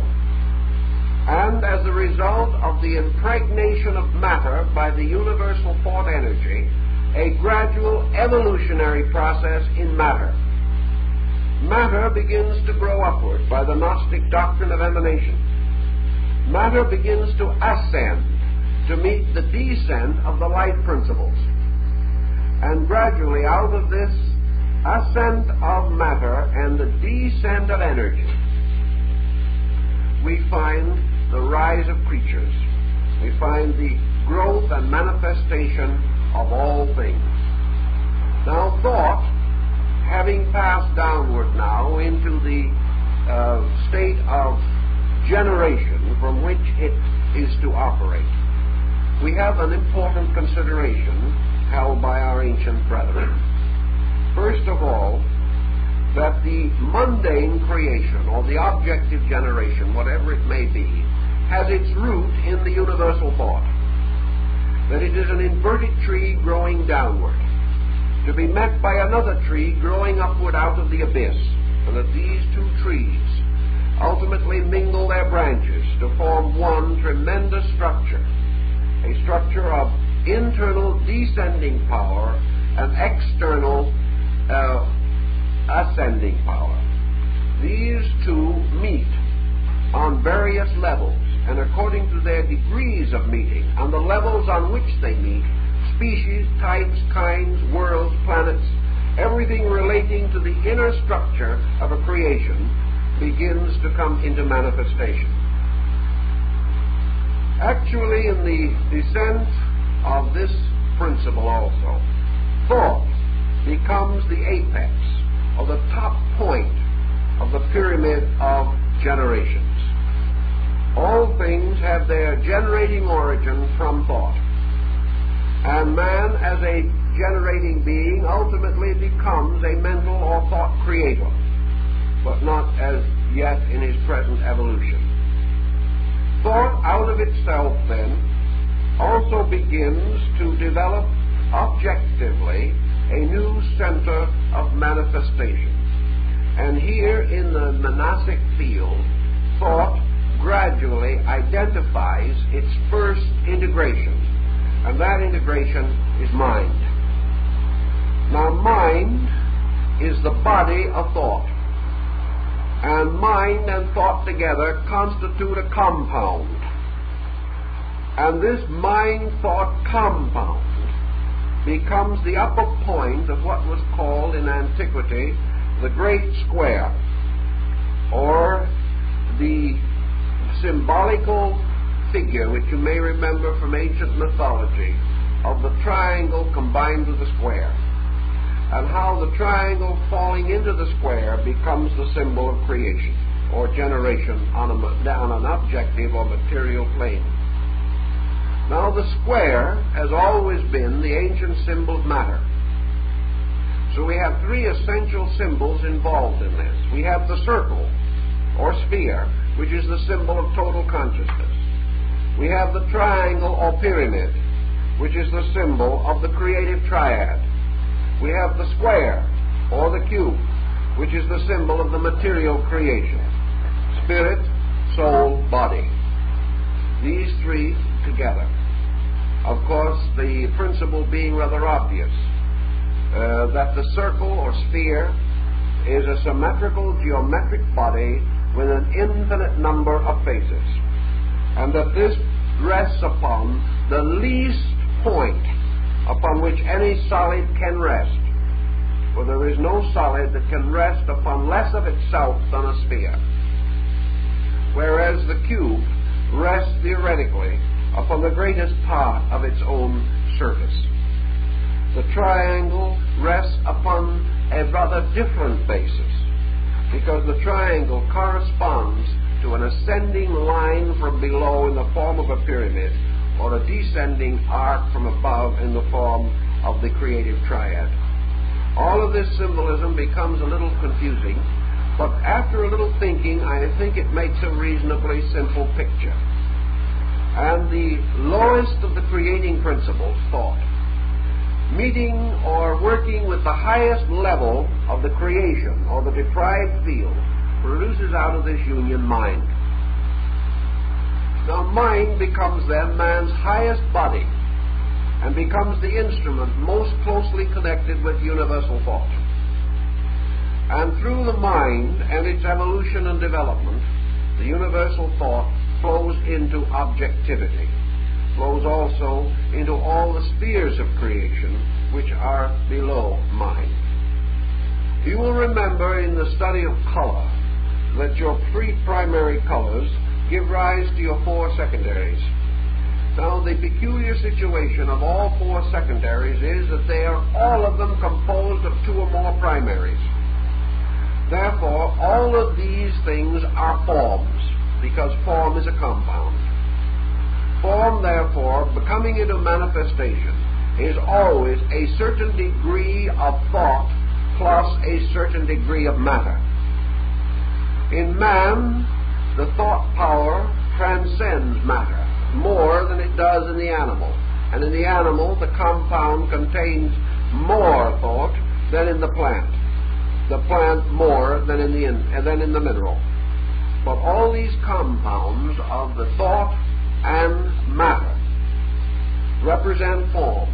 And as a result of the impregnation of matter by the universal thought energy, a gradual evolutionary process in matter. Matter begins to grow upward by the Gnostic doctrine of emanation. Matter begins to ascend to meet the descent of the light principles. And gradually out of this ascent of matter and the descent of energy, we find the rise of creatures. We find the growth and manifestation of all things. Now thought, having passed downward now into the state of generation from which it is to operate, we have an important consideration held by our ancient brethren. First of all, that the mundane creation, or the objective generation, whatever it may be, has its root in the universal thought. That it is an inverted tree growing downward, to be met by another tree growing upward out of the abyss, and that these two trees ultimately mingle their branches to form one tremendous structure, a structure of internal descending power and external ascending power. These two meet on various levels, and according to their degrees of meeting and the levels on which they meet, species, types, kinds, worlds, planets, everything relating to the inner structure of a creation begins to come into manifestation. Actually, in the descent of this principle also, thought becomes the apex, or the top point of the pyramid of generations. All things have their generating origin from thought. And man, as a generating being, ultimately becomes a mental or thought creator, but not as yet in his present evolution. Thought out of itself, then, also begins to develop objectively a new center of manifestation. And here in the monastic field, thought gradually identifies its first integration, and that integration is mind. Now, mind is the body of thought, and mind and thought together constitute a compound. And this mind-thought compound becomes the upper point of what was called in antiquity the Great Square, or the symbolical figure, which you may remember from ancient mythology, of the triangle combined with the square, and how the triangle falling into the square becomes the symbol of creation or generation on an objective or material plane. Now, the square has always been the ancient symbol of matter. So we have three essential symbols involved in this. We have the circle or sphere, which is the symbol of total consciousness. We have the triangle or pyramid, which is the symbol of the creative triad. We have the square or the cube, which is the symbol of the material creation: spirit, soul, body. These three together. Of course, the principle being rather obvious, that the circle or sphere is a symmetrical geometric body with an infinite number of faces, and that this rests upon the least point upon which any solid can rest, for there is no solid that can rest upon less of itself than a sphere, whereas the cube rests theoretically upon the greatest part of its own surface. The triangle rests upon a rather different basis, because the triangle corresponds to an ascending line from below in the form of a pyramid, or a descending arc from above in the form of the creative triad. All of this symbolism becomes a little confusing, but after a little thinking, I think it makes a reasonably simple picture. And the lowest of the creating principles, thought, meeting or working with the highest level of the creation or the deprived field, produces out of this union mind. Now mind becomes then man's highest body and becomes the instrument most closely connected with universal thought. And through the mind and its evolution and development, the universal thought flows into objectivity, flows also into all the spheres of creation which are below mind. You will remember in the study of color that your three primary colors give rise to your four secondaries. Now, the peculiar situation of all four secondaries is that they are all of them composed of two or more primaries. Therefore, all of these things are forms, because form is a compound. Form, therefore, becoming into manifestation, is always a certain degree of thought plus a certain degree of matter. In man, the thought power transcends matter more than it does in the animal. And in the animal, the compound contains more thought than in the plant. The plant more than in the mineral. But all these compounds of the thought and matter represent forms.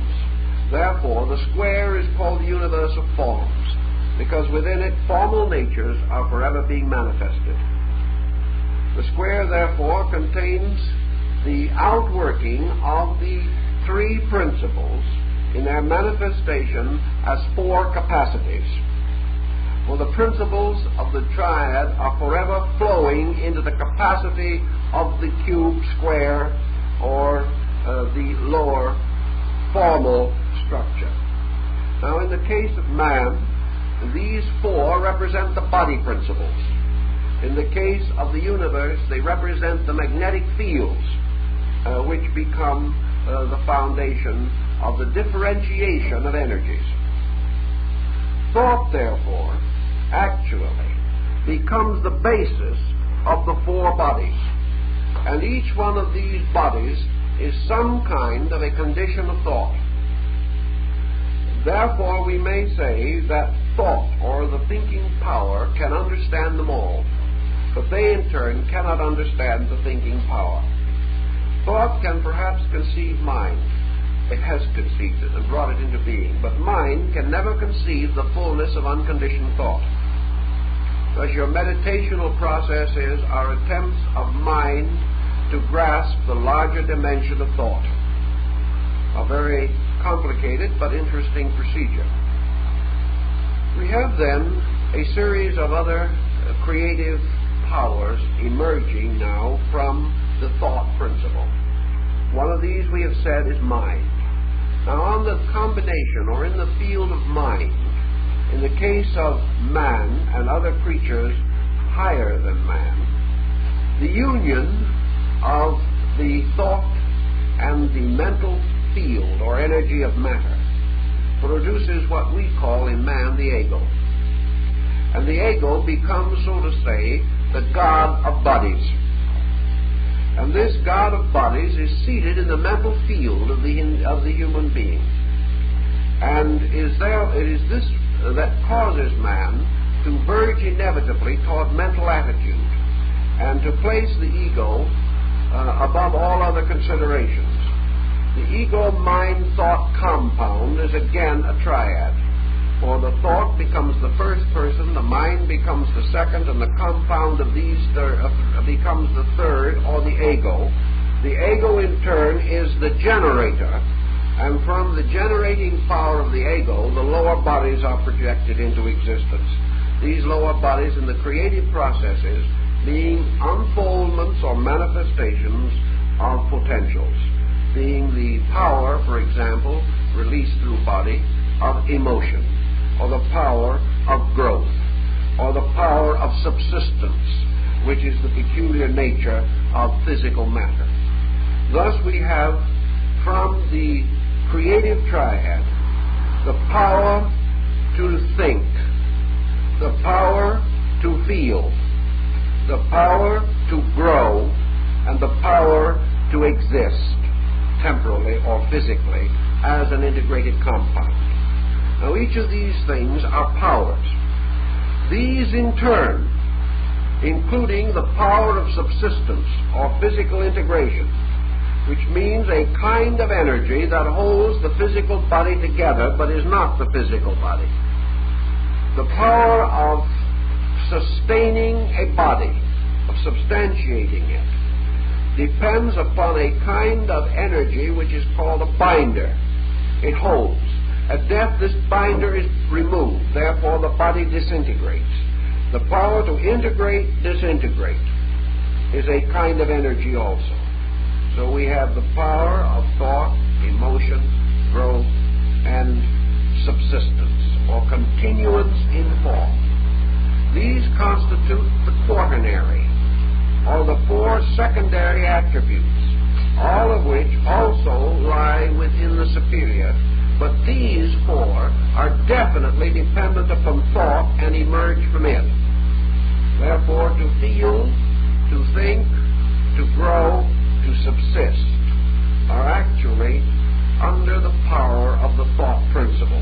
Therefore, the square is called the universe of forms, because within it formal natures are forever being manifested. The square, therefore, contains the outworking of the three principles in their manifestation as four capacities. For the principles of the triad are forever flowing into the capacity of the cube, square, or the lower formal structure. Now, in the case of man, these four represent the body principles. In the case of the universe, they represent the magnetic fields, which become the foundation of the differentiation of energies. Thought, therefore, actually becomes the basis of the four bodies. And each one of these bodies is some kind of a condition of thought. Therefore, we may say that thought, or the thinking power, can understand them all, but they in turn cannot understand the thinking power. Thought can perhaps conceive mind. It has conceived it and brought it into being, but mind can never conceive the fullness of unconditioned thought. Thus, your meditational processes are attempts of mind to grasp the larger dimension of thought. A very complicated but interesting procedure. We have then a series of other creative powers emerging now from the thought principle. One of these, we have said, is mind. Now, on the combination, or in the field of mind, in the case of man and other creatures higher than man, the union of the thought and the mental field or energy of matter produces what we call in man the ego. And the ego becomes, so to say, the god of bodies. And this god of bodies is seated in the mental field of the human being. And it is this that causes man to verge inevitably toward mental attitude and to place the ego above all other considerations. The ego-mind-thought compound is again a triad, for the thought becomes the first person, the mind becomes the second, and the compound of these becomes the third, or the ego. The ego in turn is the generator, and from the generating power of the ego, the lower bodies are projected into existence. These lower bodies in the creative processes being unfoldments or manifestations of potentials, being the power, for example, released through body, of emotion, or the power of growth, or the power of subsistence, which is the peculiar nature of physical matter. Thus we have from the creative triad the power to think, the power to feel, the power to grow, and the power to exist temporally or physically as an integrated compound. Now, each of these things are powers. These in turn including the power of subsistence or physical integration, which means a kind of energy that holds the physical body together but is not the physical body. The power of sustaining a body, of substantiating it, depends upon a kind of energy which is called a binder. It holds. At death, this binder is removed. Therefore, the body disintegrates. The power to integrate, disintegrate is a kind of energy also. So we have the power of thought, emotion, growth, and subsistence, or continuance in form. These constitute the quaternary, or the four secondary attributes, all of which also lie within the superior, but these four are definitely dependent upon thought and emerge from it. Therefore, to feel, to think, to grow, to subsist are actually under the power of the thought principle.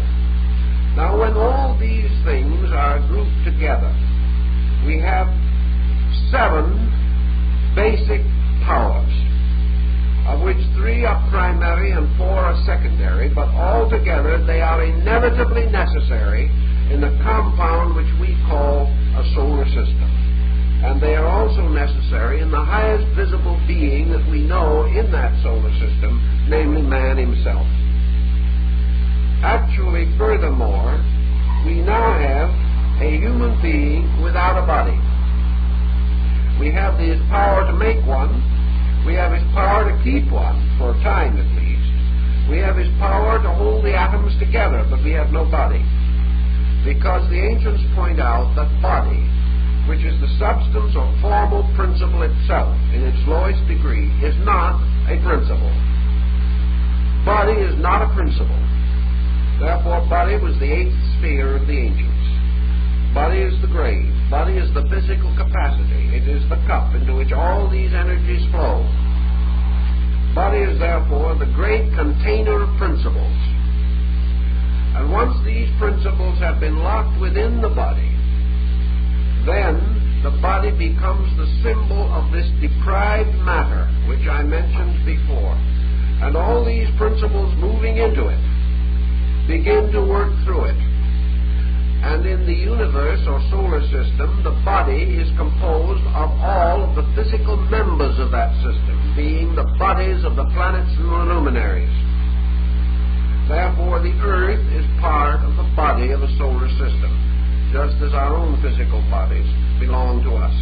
Now, when all these things are grouped together, we have 7 basic powers, of which 3 are primary and 4 are secondary, but altogether they are inevitably necessary in the compound which we call a solar system. And they are also necessary in the highest visible being that we know in that solar system, namely man himself. Actually, furthermore, we now have a human being without a body. We have his power to make one. We have his power to keep one, for a time at least. We have his power to hold the atoms together, but we have no body. Because the ancients point out that body, which is the substance or formal principle itself in its lowest degree, is not a principle. Body is not a principle. Therefore, body was the 8th sphere of the ancients. Body is the grave. Body is the physical capacity. It is the cup into which all these energies flow. Body is therefore the great container of principles. And once these principles have been locked within the body, then the body becomes the symbol of this deprived matter, which I mentioned before. And all these principles moving into it begin to work through it. And in the universe or solar system, the body is composed of all of the physical members of that system, being the bodies of the planets and the luminaries. Therefore, the Earth is part of the body of the solar system, just as our own physical bodies belong to us.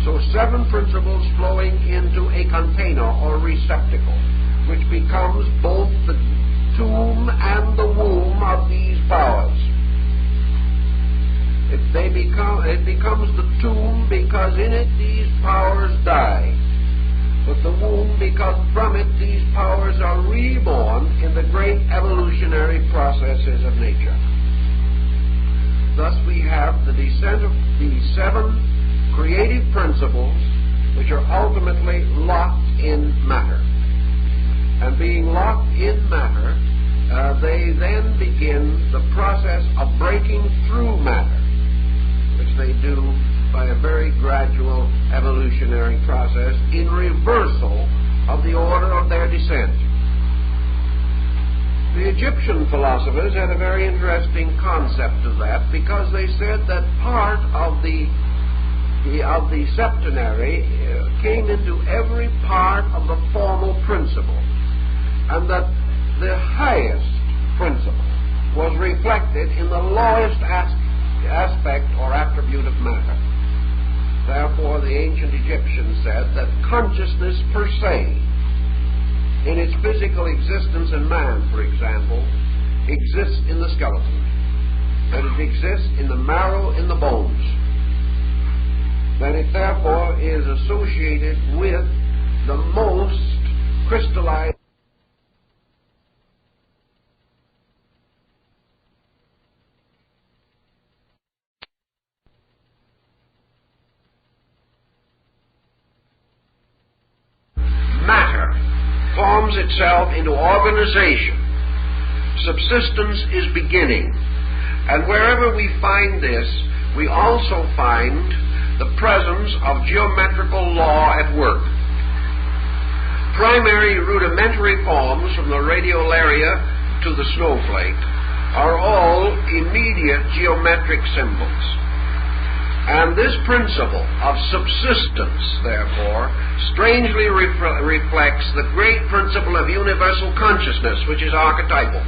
So 7 principles flowing into a container or receptacle, which becomes both the tomb and the womb of these powers. It becomes the tomb because in it these powers die, but the womb because from it these powers are reborn in the great evolutionary processes of nature. Thus we have the descent of the 7 creative principles which are ultimately locked in matter. And being locked in matter, they then begin the process of breaking through matter, which they do by a very gradual evolutionary process in reversal of the order of their descent. The Egyptian philosophers had a very interesting concept of that, because they said that part of the septenary came into every part of the formal principle, and that the highest principle was reflected in the lowest aspect or attribute of matter. Therefore, the ancient Egyptians said that consciousness per se, in its physical existence in man, for example, exists in the skeleton, and it exists in the marrow in the bones. That it therefore is associated with the most crystallized forms itself into organization. Subsistence is beginning. And wherever we find this, we also find the presence of geometrical law at work. Primary rudimentary forms, from the radiolaria to the snowflake, are all immediate geometric symbols. And this principle of subsistence, therefore, strangely reflects the great principle of universal consciousness, which is archetypal.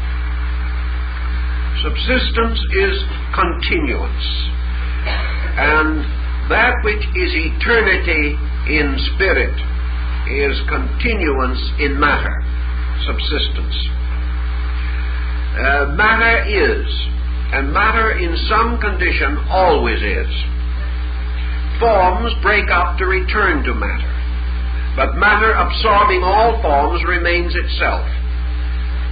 Subsistence is continuance, and that which is eternity in spirit is continuance in matter, subsistence. Matter is, and matter in some condition always is. Forms break up to return to matter, but matter absorbing all forms remains itself.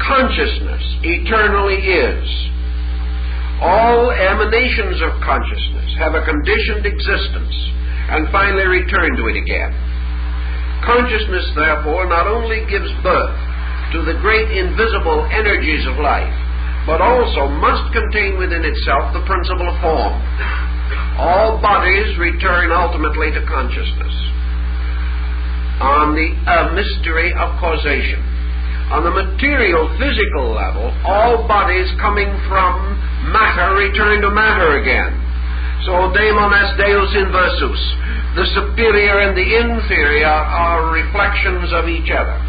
Consciousness eternally is. All emanations of consciousness have a conditioned existence and finally return to it again. Consciousness, therefore, not only gives birth to the great invisible energies of life, but also must contain within itself the principle of form. All bodies return ultimately to consciousness. On the mystery of causation. On the material, physical level, all bodies coming from matter return to matter again. So, daemon est deus inversus. The superior and the inferior are reflections of each other.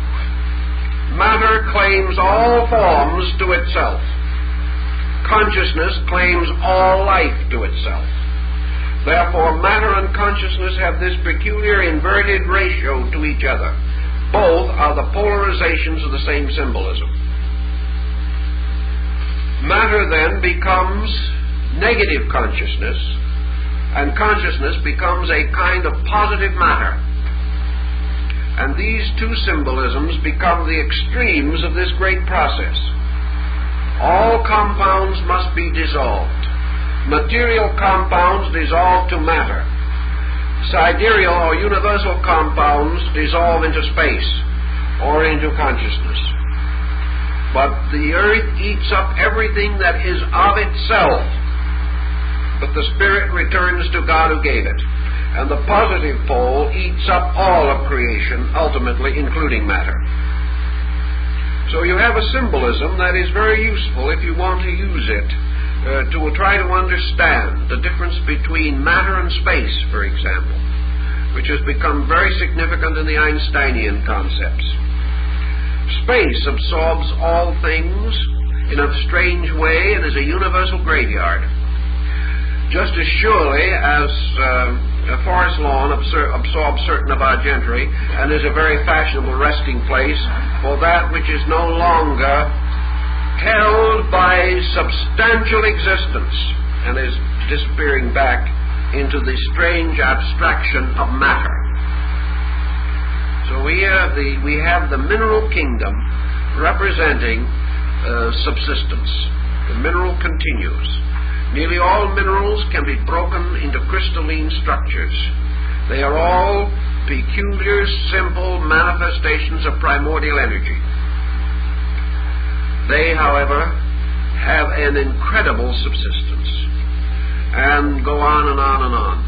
Matter claims all forms to itself. Consciousness claims all life to itself. Therefore, matter and consciousness have this peculiar inverted ratio to each other. Both are the polarizations of the same symbolism. Matter then becomes negative consciousness, and consciousness becomes a kind of positive matter. And these two symbolisms become the extremes of this great process. All compounds must be dissolved. Material compounds dissolve to matter. Sidereal or universal compounds dissolve into space or into consciousness. But the earth eats up everything that is of itself, but the spirit returns to God who gave it. And the positive pole eats up all of creation, ultimately including matter. So you have a symbolism that is very useful if you want to use it to try to understand the difference between matter and space, for example, which has become very significant in the Einsteinian concepts. Space absorbs all things in a strange way and is a universal graveyard. Just as surely as a forest lawn absorbs certain of our gentry and is a very fashionable resting place for that which is no longer held by substantial existence and is disappearing back into the strange abstraction of matter. So we have the mineral kingdom representing subsistence. The mineral continues. Nearly all minerals can be broken into crystalline structures. They are all peculiar, simple manifestations of primordial energy. They, however, have an incredible subsistence and go on and on and on.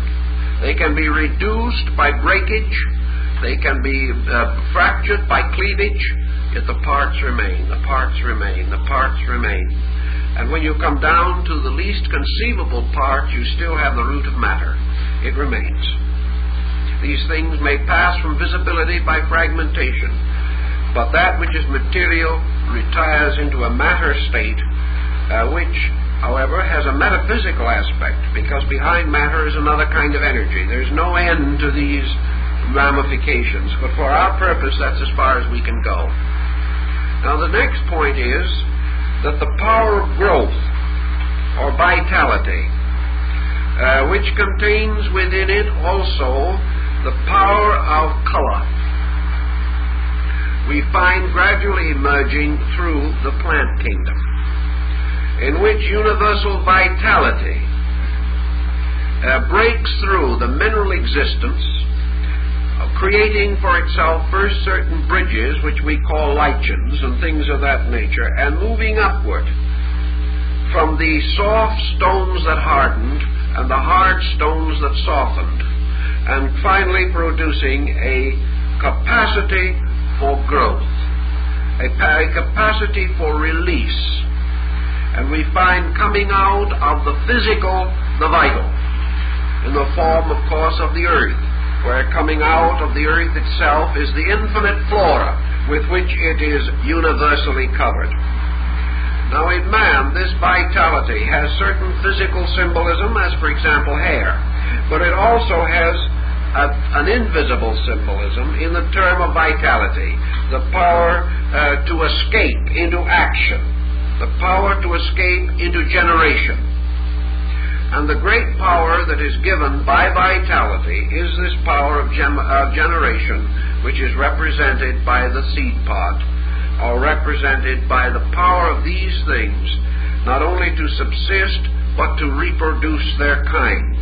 They can be reduced by breakage. They can be fractured by cleavage, yet the parts remain, the parts remain, the parts remain. And when you come down to the least conceivable part, you still have the root of matter. It remains. These things may pass from visibility by fragmentation, but that which is material retires into a matter state, which, however, has a metaphysical aspect, because behind matter is another kind of energy. There's no end to these ramifications, but for our purpose, that's as far as we can go. Now, the next point is that the power of growth, or vitality, which contains within it also the power of color, we find gradually emerging through the plant kingdom, in which universal vitality breaks through the mineral existence, creating for itself first certain bridges, which we call lichens and things of that nature, and moving upward from the soft stones that hardened and the hard stones that softened, and finally producing a capacity for growth, a capacity for release. And we find coming out of the physical the vital, in the form, of course, of the earth, where coming out of the earth itself is the infinite flora with which it is universally covered. Now, in man, this vitality has certain physical symbolism, as, for example, hair, but it also has an invisible symbolism in the term of vitality, the power to escape into action, the power to escape into generation. And the great power that is given by vitality is this power of generation, which is represented by the seed pod, or represented by the power of these things, not only to subsist, but to reproduce their kind.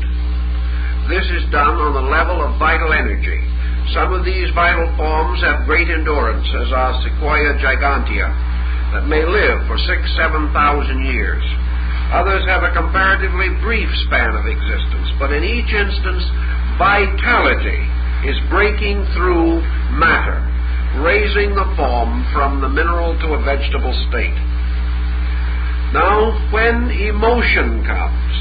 This is done on the level of vital energy. Some of these vital forms have great endurance, as are Sequoia gigantea, that may live for 6,000–7,000 years. Others have a comparatively brief span of existence, but in each instance, vitality is breaking through matter, raising the form from the mineral to a vegetable state. Now, when emotion comes,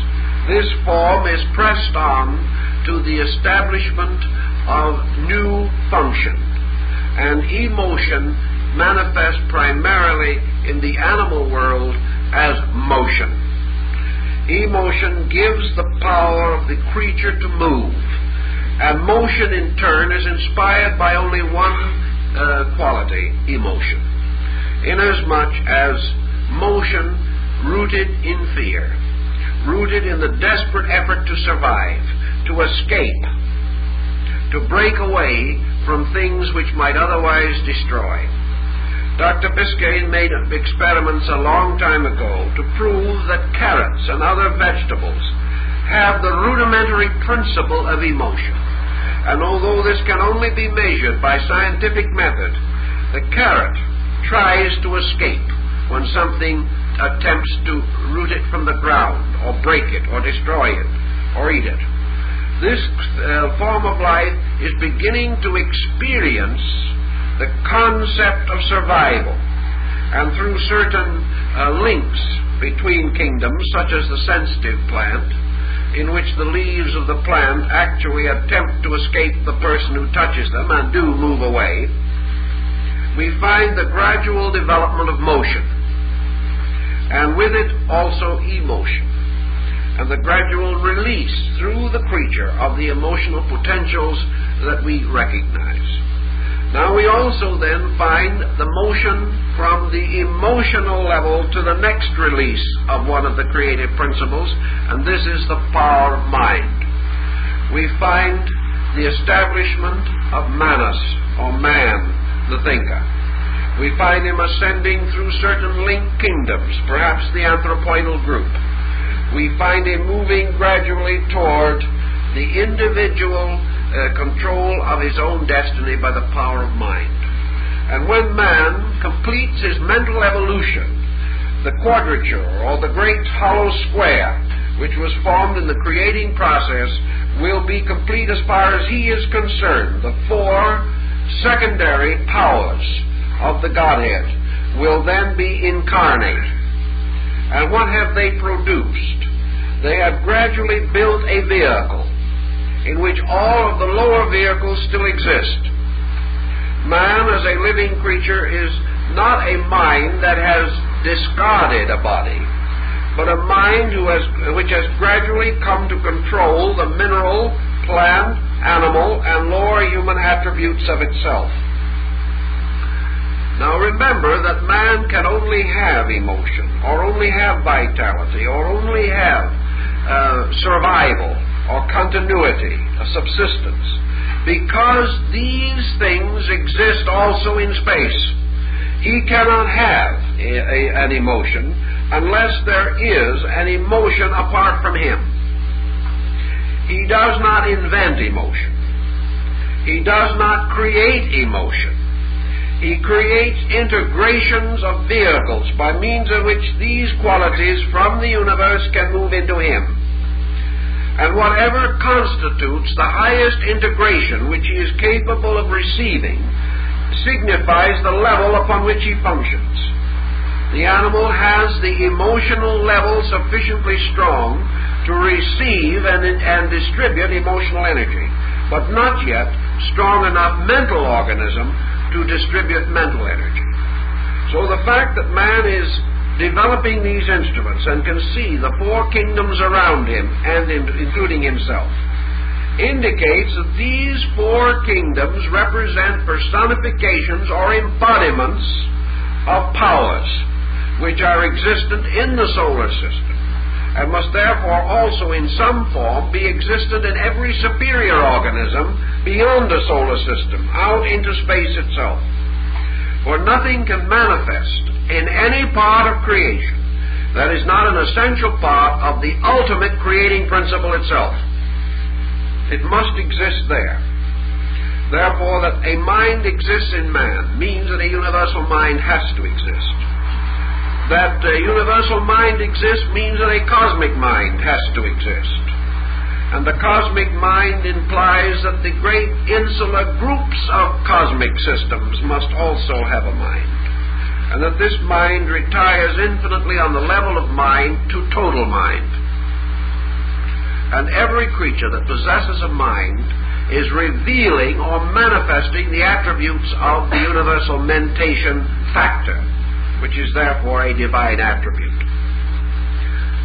this form is pressed on to the establishment of new function, and emotion manifests primarily in the animal world as motion. Emotion gives the power of the creature to move, and motion in turn is inspired by only one quality, emotion, inasmuch as motion rooted in fear, rooted in the desperate effort to survive, to escape, to break away from things which might otherwise destroy. Dr. Biscayne made experiments a long time ago to prove that carrots and other vegetables have the rudimentary principle of emotion. And although this can only be measured by scientific method, the carrot tries to escape when something attempts to root it from the ground, or break it, or destroy it, or eat it. This form of life is beginning to experience the concept of survival, and through certain links between kingdoms, such as the sensitive plant, in which the leaves of the plant actually attempt to escape the person who touches them and do move away, we find the gradual development of motion, and with it also emotion, and the gradual release through the creature of the emotional potentials that we recognize. Now we also then find the motion from the emotional level to the next release of one of the creative principles, and this is the power of mind. We find the establishment of Manas, or man, the thinker. We find him ascending through certain linked kingdoms, perhaps the anthropoidal group. We find him moving gradually toward the individual control of his own destiny by the power of mind. And when man completes his mental evolution, the quadrature, or the great hollow square, which was formed in the creating process, will be complete as far as he is concerned. The four secondary powers of the Godhead will then be incarnate. And what have they produced? They have gradually built a vehicle in which all of the lower vehicles still exist. Man, as a living creature, is not a mind that has discarded a body, but a mind which has gradually come to control the mineral, plant, animal, and lower human attributes of itself. Now remember that man can only have emotion, or only have vitality, or only have survival, or continuity, a subsistence, because these things exist also in space. He cannot have an emotion unless there is an emotion apart from him. He does not invent emotion. He does not create emotion. He creates integrations of vehicles by means of which these qualities from the universe can move into him. and whatever constitutes the highest integration which he is capable of receiving signifies the level upon which he functions. The animal has the emotional level sufficiently strong to receive and distribute emotional energy, but not yet strong enough mental organism to distribute mental energy. So the fact that man is developing these instruments and can see the four kingdoms around him, and including himself, indicates that these four kingdoms represent personifications or embodiments of powers which are existent in the solar system, and must therefore also in some form be existent in every superior organism beyond the solar system, out into space itself. For nothing can manifest in any part of creation that is not an essential part of the ultimate creating principle itself. It must exist there. Therefore, that a mind exists in man means that a universal mind has to exist. That a universal mind exists means that a cosmic mind has to exist. And the cosmic mind implies that the great insular groups of cosmic systems must also have a mind, and that this mind retires infinitely on the level of mind to total mind. And every creature that possesses a mind is revealing or manifesting the attributes of the universal mentation factor, which is therefore a divine attribute.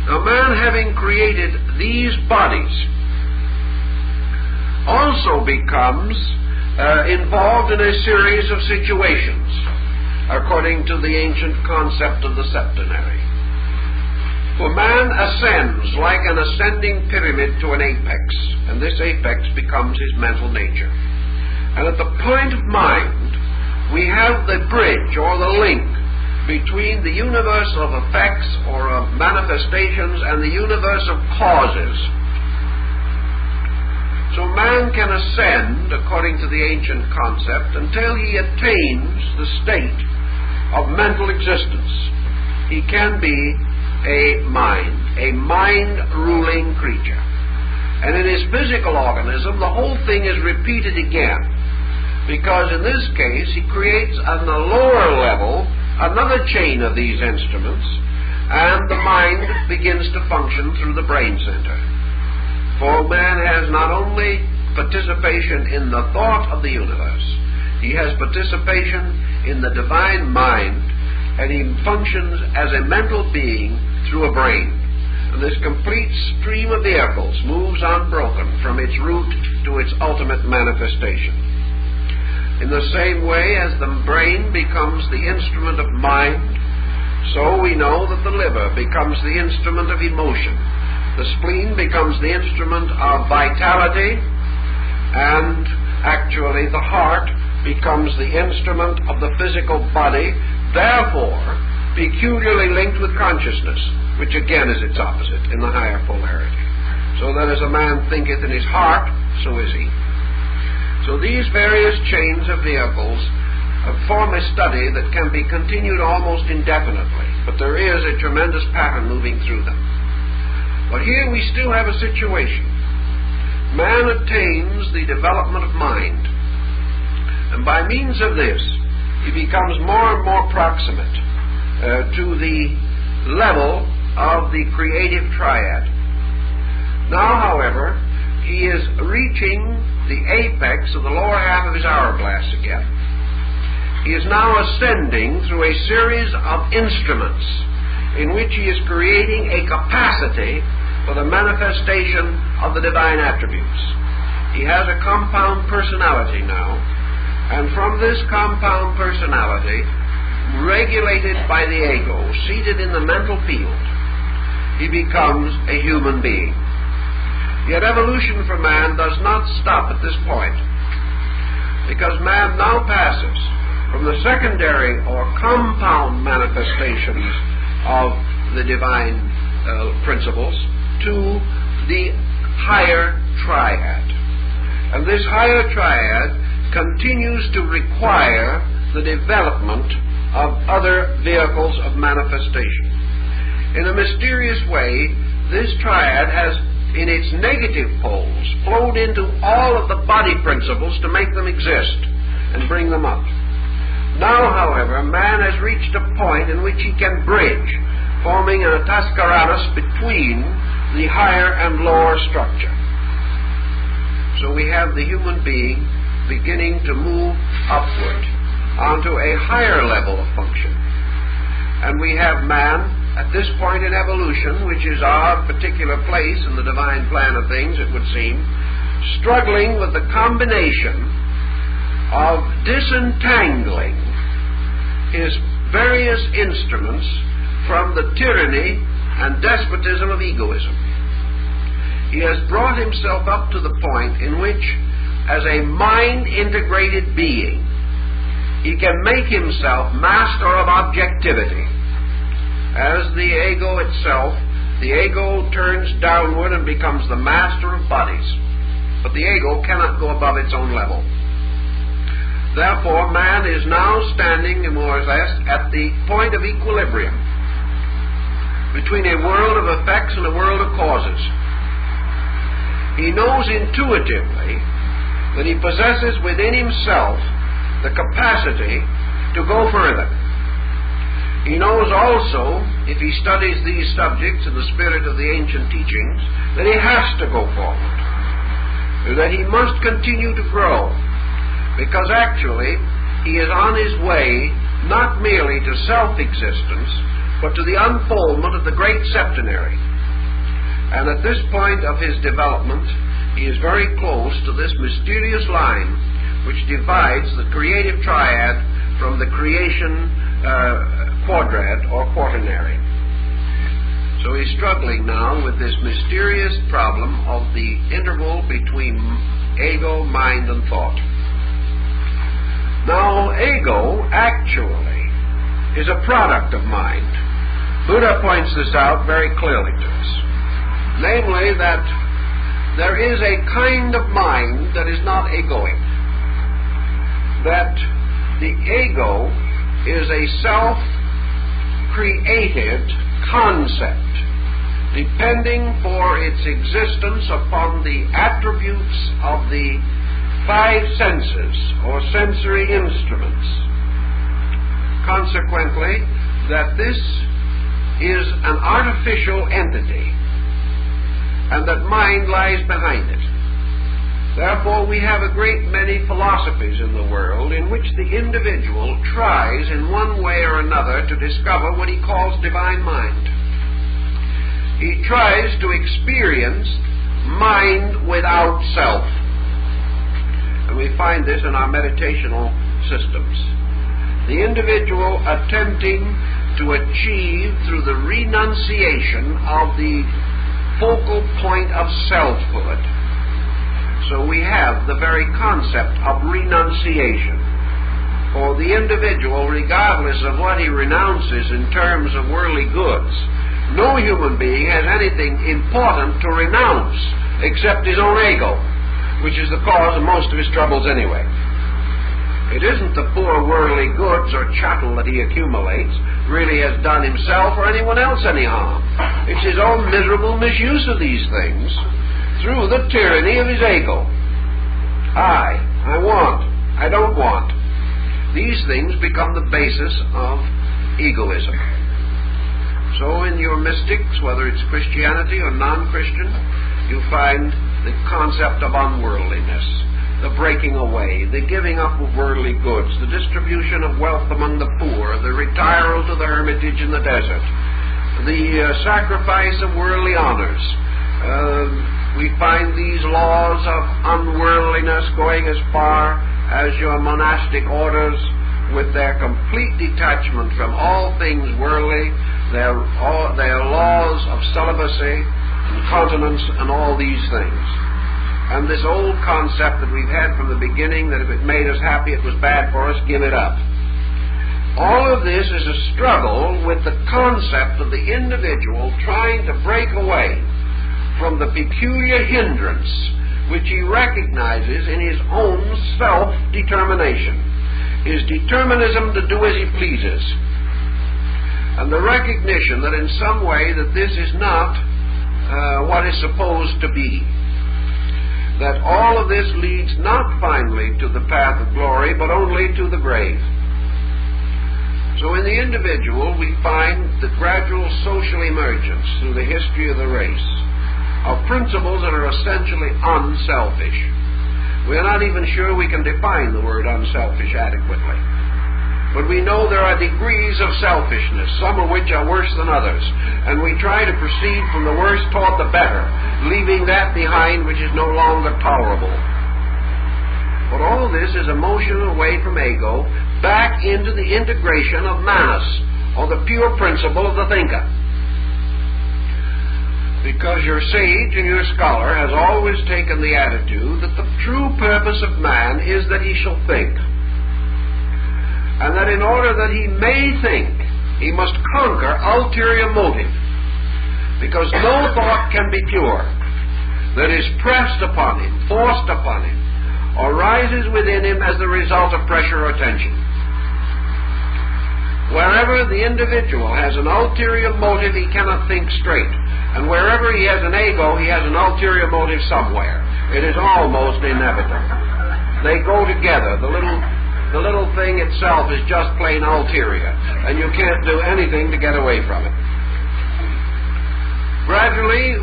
Now, man, having created these bodies, also becomes involved in a series of situations, according to the ancient concept of the Septenary. For man ascends like an ascending pyramid to an apex, and this apex becomes his mental nature. And at the point of mind, we have the bridge or the link between the universe of effects or of manifestations and the universe of causes. So man can ascend, according to the ancient concept, until he attains the state of mental existence. He can be a mind-ruling creature. And in his physical organism, the whole thing is repeated again, because in this case, he creates on the lower level another chain of these instruments, and the mind begins to function through the brain center. For man has not only participation in the thought of the universe, he has participation in the divine mind, and he functions as a mental being through a brain. And this complete stream of vehicles moves unbroken from its root to its ultimate manifestation. In the same way as the brain becomes the instrument of mind, so we know that the liver becomes the instrument of emotion, the spleen becomes the instrument of vitality, and actually the heart becomes the instrument of the physical body, therefore peculiarly linked with consciousness, which again is its opposite in the higher polarity. So that as a man thinketh in his heart, so is he. So these various chains of vehicles form a study that can be continued almost indefinitely, but there is a tremendous pattern moving through them. But here we still have a situation. Man attains the development of mind, and by means of this, he becomes more and more proximate to the level of the creative triad. Now, however, he is reaching the apex of the lower half of his hourglass again. He is now ascending through a series of instruments in which he is creating a capacity for the manifestation of the divine attributes. He has a compound personality now, and from this compound personality, regulated by the ego, seated in the mental field, he becomes a human being. Yet evolution for man does not stop at this point, because man now passes from the secondary or compound manifestations of the divine principles to the higher triad. And this higher triad continues to require the development of other vehicles of manifestation. In a mysterious way, this triad has in its negative poles, flowed into all of the body principles to make them exist and bring them up. Now, however, man has reached a point in which he can bridge, forming a Tascaradus between the higher and lower structure. So we have the human being beginning to move upward onto a higher level of function. And we have man at this point in evolution, which is our particular place in the divine plan of things, it would seem, struggling with the combination of disentangling his various instruments from the tyranny and despotism of egoism. He has brought himself up to the point in which, as a mind-integrated being, he can make himself master of objectivity. As the ego itself, the ego turns downward and becomes the master of bodies. But the ego cannot go above its own level. Therefore, man is now standing more or less at the point of equilibrium between a world of effects and a world of causes. He knows intuitively that he possesses within himself the capacity to go further. He knows also, if he studies these subjects in the spirit of the ancient teachings, that he has to go forward, that he must continue to grow, because actually he is on his way not merely to self-existence, but to the unfoldment of the great septenary. And at this point of his development, he is very close to this mysterious line which divides the creative triad from the creation quadrad or quaternary. So he's struggling now with this mysterious problem of the interval between ego, mind, and thought. Now, ego actually is a product of mind. Buddha points this out very clearly to us. Namely, that there is a kind of mind that is not egoic. That the ego is a self-created concept, depending for its existence upon the attributes of the five senses or sensory instruments. Consequently, that this is an artificial entity and that mind lies behind it. Therefore, we have a great many philosophies in the world in which the individual tries in one way or another to discover what he calls divine mind. He tries to experience mind without self. And we find this in our meditational systems. The individual attempting to achieve through the renunciation of the focal point of selfhood. So we have the very concept of renunciation. For the individual, regardless of what he renounces in terms of worldly goods, no human being has anything important to renounce except his own ego, which is the cause of most of his troubles anyway. It isn't the poor worldly goods or chattel that he accumulates really has done himself or anyone else any harm. It's his own miserable misuse of these things through the tyranny of his ego. I want, I don't want. These things become the basis of egoism. So in your mystics, whether it's Christianity or non-Christian, you find the concept of unworldliness, the breaking away, the giving up of worldly goods, the distribution of wealth among the poor, the retiral to the hermitage in the desert, the sacrifice of worldly honors. We find these laws of unworldliness going as far as your monastic orders with their complete detachment from all things worldly, their laws of celibacy and continence and all these things. And this old concept that we've had from the beginning, that if it made us happy, it was bad for us, give it up. All of this is a struggle with the concept of the individual trying to break away from the peculiar hindrance which he recognizes in his own self-determination, his determinism to do as he pleases, and the recognition that in some way that this is not what is supposed to be. That all of this leads not finally to the path of glory, but only to the grave. So in the individual, we find the gradual social emergence through the history of the race of principles that are essentially unselfish. We are not even sure we can define the word unselfish adequately. But we know there are degrees of selfishness, some of which are worse than others. And we try to proceed from the worst toward the better, leaving that behind which is no longer tolerable. But all this is a motion away from ego, back into the integration of manas, or the pure principle of the thinker. Because your sage and your scholar has always taken the attitude that the true purpose of man is that he shall think. And that in order that he may think, he must conquer ulterior motive. Because no thought can be pure that is pressed upon him, forced upon him, or rises within him as the result of pressure or tension. Wherever the individual has an ulterior motive, he cannot think straight. And wherever he has an ego, he has an ulterior motive somewhere. It is almost inevitable. They go together. The little thing itself is just plain ulterior, and you can't do anything to get away from it. Gradually,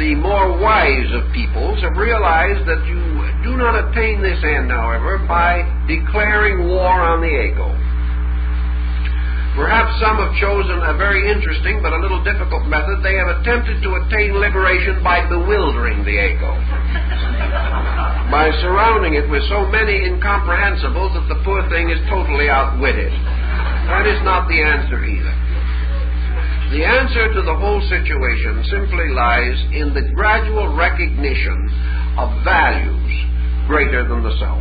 the more wise of peoples have realized that you do not attain this end, however, by declaring war on the ego. Perhaps some have chosen a very interesting but a little difficult method. They have attempted to attain liberation by bewildering the ego, by surrounding it with so many incomprehensibles that the poor thing is totally outwitted. That is not the answer either. The answer to the whole situation simply lies in the gradual recognition of values greater than the self.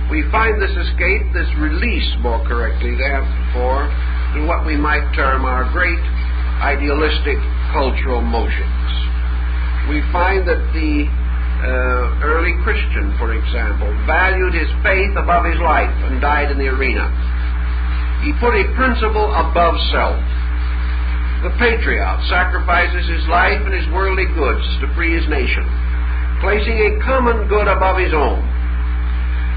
We find this escape, this release, more correctly, therefore, through what we might term our great idealistic cultural motions. We find that the early Christian, for example, valued his faith above his life and died in the arena. He put a principle above self. The patriot sacrifices his life and his worldly goods to free his nation, placing a common good above his own.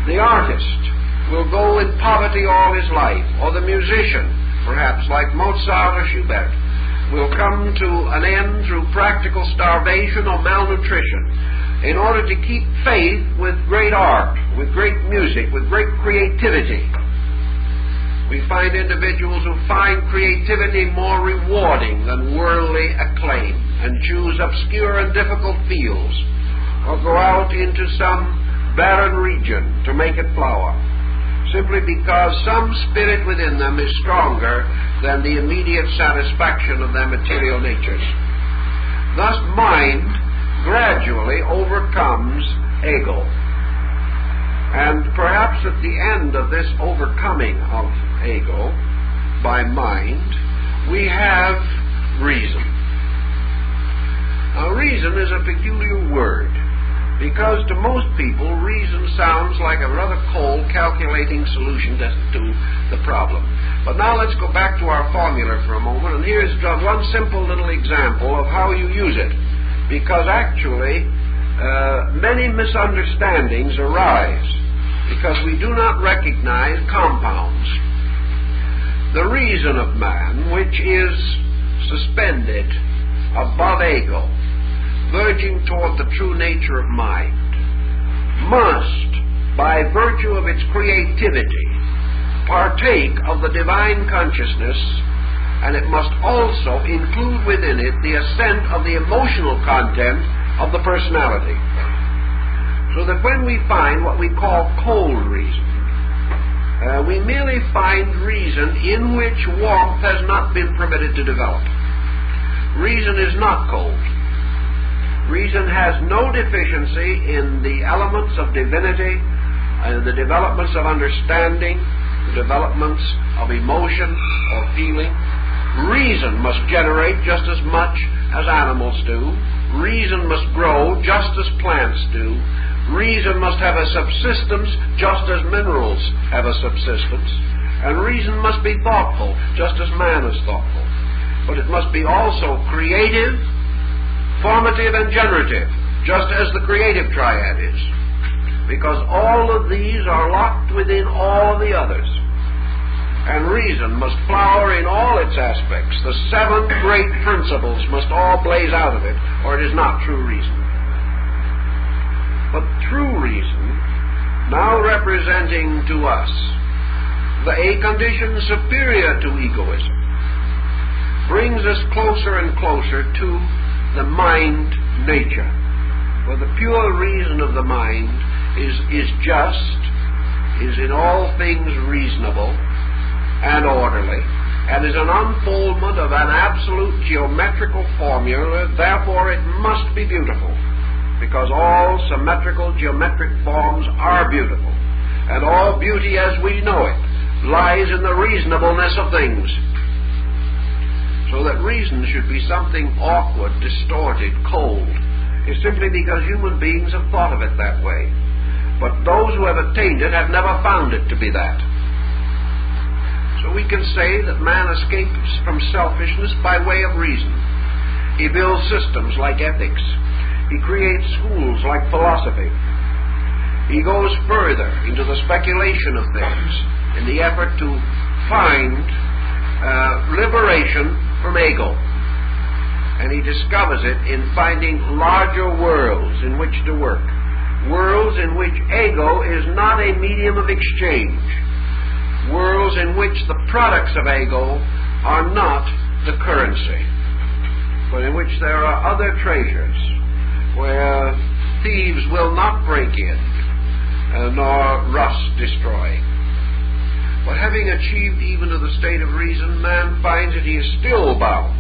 The artist will go in poverty all his life, or the musician, perhaps like Mozart or Schubert, will come to an end through practical starvation or malnutrition in order to keep faith with great art, with great music, with great creativity. We find individuals who find creativity more rewarding than worldly acclaim and choose obscure and difficult fields, or go out into some barren region to make it flower, simply because some spirit within them is stronger than the immediate satisfaction of their material natures. Thus mind gradually overcomes ego. And perhaps at the end of this overcoming of ego by mind, we have reason. Now, reason is a peculiar word, because to most people, reason sounds like a rather cold, calculating solution to the problem. But now let's go back to our formula for a moment, and here's one simple little example of how you use it. Because actually, many misunderstandings arise because we do not recognize compounds. The reason of man, which is suspended above ego, verging toward the true nature of mind, must, by virtue of its creativity, partake of the divine consciousness, and it must also include within it the ascent of the emotional content of the personality. So that when we find what we call cold reason, we merely find reason in which warmth has not been permitted to develop. Reason is not cold. Reason has no deficiency in the elements of divinity, the developments of understanding, the developments of emotion or feeling. Reason must generate just as much as animals do. Reason must grow just as plants do. Reason must have a subsistence just as minerals have a subsistence. And reason must be thoughtful just as man is thoughtful. but it must be also creative, formative, and generative, just as the creative triad is, because all of these are locked within all of the others. And reason must flower in all its aspects. The 7 great principles must all blaze out of it, or it is not true reason. But true reason, now representing to us a condition superior to egoism, brings us closer and closer to the mind nature. For the pure reason of the mind is just, is in all things reasonable and orderly, and is an unfoldment of an absolute geometrical formula. Therefore it must be beautiful, because all symmetrical geometric forms are beautiful, and all beauty as we know it lies in the reasonableness of things. So that reason should be something awkward, distorted, cold, is simply because human beings have thought of it that way. But those who have attained it have never found it to be that. So we can say that man escapes from selfishness by way of reason. He builds systems like ethics. He creates schools like philosophy. He goes further into the speculation of things in the effort to find liberation from ego. And he discovers it in finding larger worlds in which to work. Worlds in which ego is not a medium of exchange. Worlds in which the products of ego are not the currency, but in which there are other treasures, where thieves will not break in, nor rust destroy. But having achieved even to the state of reason, man finds that he is still bound.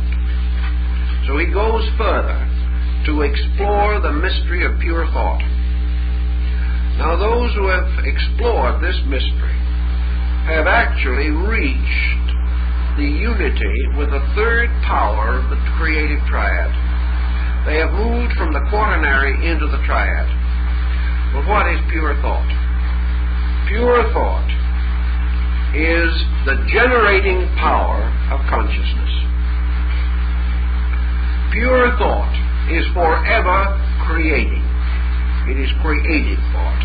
So he goes further to explore the mystery of pure thought. Now those who have explored this mystery have actually reached the unity with the third power of the creative triad. They have moved from the quaternary into the triad. But what is pure thought? Pure thought is the generating power of consciousness. Pure thought is forever creating. It is creative thought.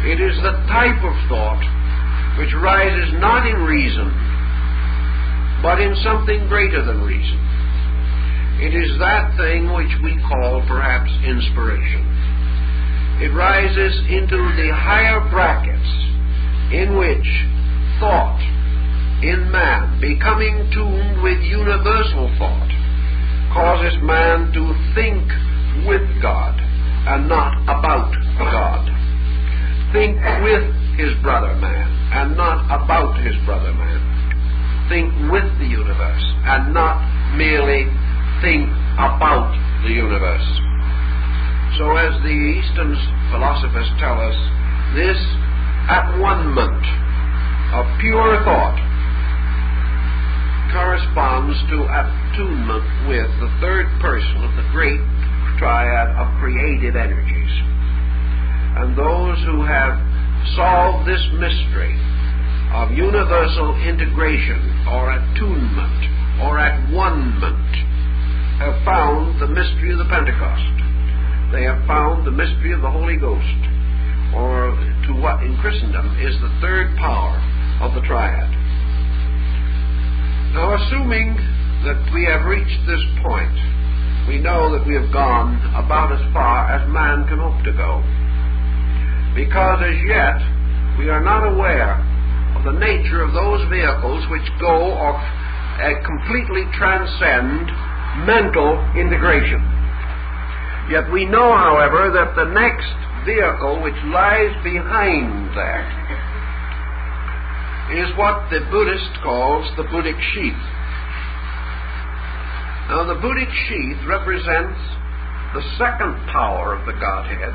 It is the type of thought which rises not in reason, but in something greater than reason. It is that thing which we call perhaps inspiration. It rises into the higher brackets in which thought in man, becoming tuned with universal thought, causes man to think with God and not about God. Think with his brother man and not about his brother man. Think with the universe and not merely think about the universe. So as the Eastern philosophers tell us, this at-one-ment of pure thought corresponds to attunement with the third person of the great triad of creative energies. And those who have solved this mystery of universal integration or attunement or at-one-ment have found the mystery of the Pentecost. They have found the mystery of the Holy Ghost, or to what in Christendom is the third power of the triad. Now, assuming that we have reached this point, we know that we have gone about as far as man can hope to go, because as yet we are not aware of the nature of those vehicles which go or completely transcend mental integration. Yet we know, however, that the next vehicle which lies behind that is what the Buddhist calls the Buddhic sheath. Now, the Buddhic sheath represents the second power of the Godhead,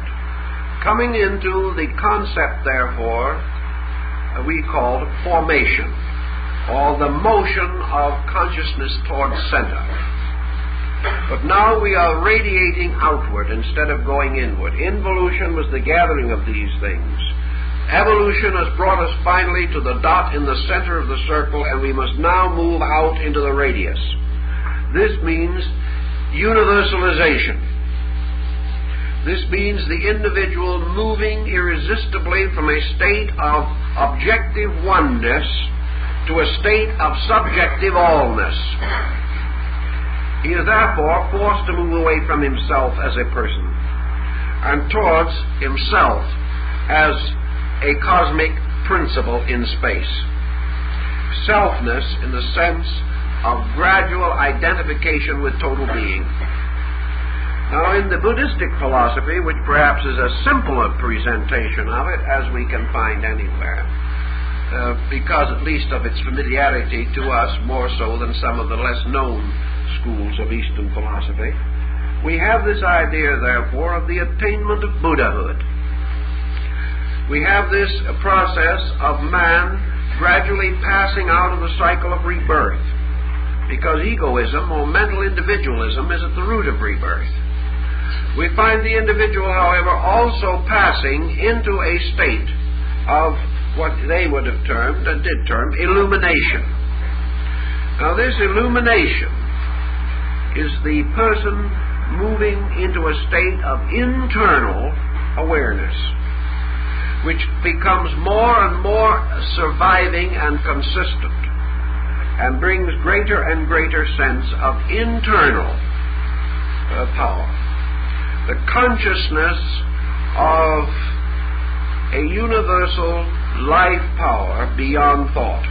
coming into the concept, therefore, we call formation, or the motion of consciousness towards center. But now we are radiating outward instead of going inward. Involution was the gathering of these things. Evolution has brought us finally to the dot in the center of the circle, and we must now move out into the radius. This means universalization. This means the individual moving irresistibly from a state of objective oneness to a state of subjective allness. He is therefore forced to move away from himself as a person and towards himself as a cosmic principle in space. Selfness in the sense of gradual identification with total being. Now, in the Buddhistic philosophy, which perhaps is a simpler presentation of it as we can find anywhere, because at least of its familiarity to us more so than some of the less known schools of Eastern philosophy, we have this idea, therefore, of the attainment of Buddhahood. We have this process of man gradually passing out of the cycle of rebirth, because egoism or mental individualism is at the root of rebirth. We find the individual, however, also passing into a state of what they would have termed, and did term, illumination. Now, this illumination is the person moving into a state of internal awareness, which becomes more and more surviving and consistent, and brings greater and greater sense of internal power. The consciousness of a universal life power beyond thought.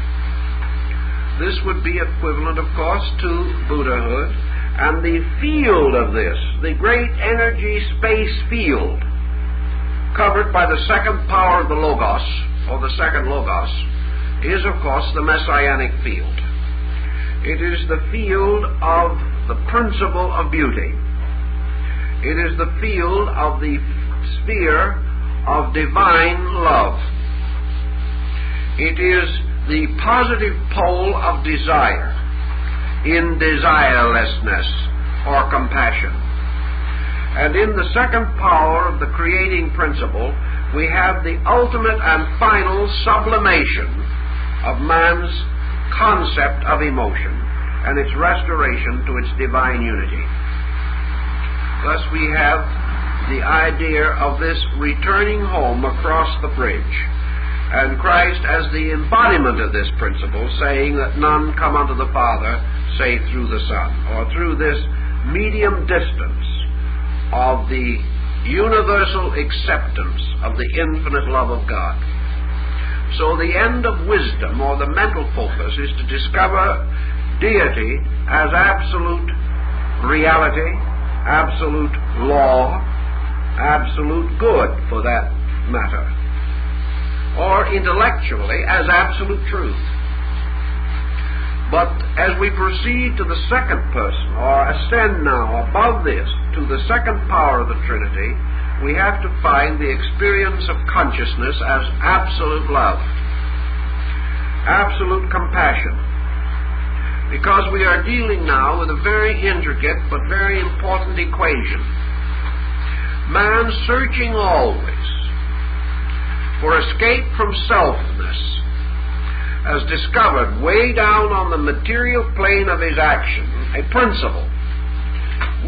This would be equivalent, of course, to Buddhahood, and the field of this, the great energy space field, covered by the second power of the Logos, or the second Logos, is, of course, the Messianic field. It is the field of the principle of beauty. It is the field of the sphere of divine love. It is the positive pole of desire in desirelessness or compassion. And in the second power of the creating principle, we have the ultimate and final sublimation of man's concept of emotion and its restoration to its divine unity. Thus we have the idea of this returning home across the bridge, and Christ as the embodiment of this principle, saying that none come unto the Father save through the Son, or through this medium distance of the universal acceptance of the infinite love of God. So the end of wisdom, or the mental focus, is to discover deity as absolute reality, absolute law, absolute good, for that matter, or intellectually as absolute truth. But as we proceed to the second person, or ascend now above this to the second power of the Trinity, we have to find the experience of consciousness as absolute love, absolute compassion, because we are dealing now with a very intricate but very important equation. Man, searching always for escape from selfness, has discovered way down on the material plane of his action a principle,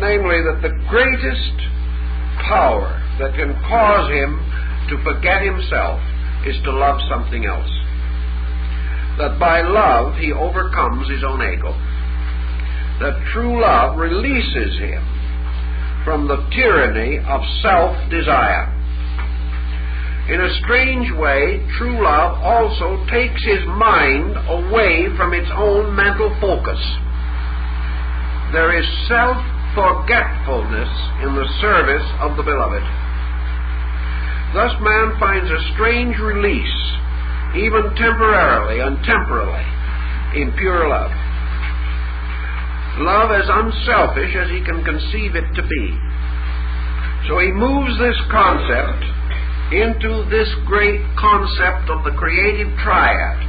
namely that the greatest power that can cause him to forget himself is to love something else. That by love he overcomes his own ego. That true love releases him from the tyranny of self-desire. In a strange way, true love also takes his mind away from its own mental focus. There is self-forgetfulness in the service of the beloved. Thus man finds a strange release, even temporarily and temporally, in pure love. Love as unselfish as he can conceive it to be. So he moves this concept into this great concept of the creative triad,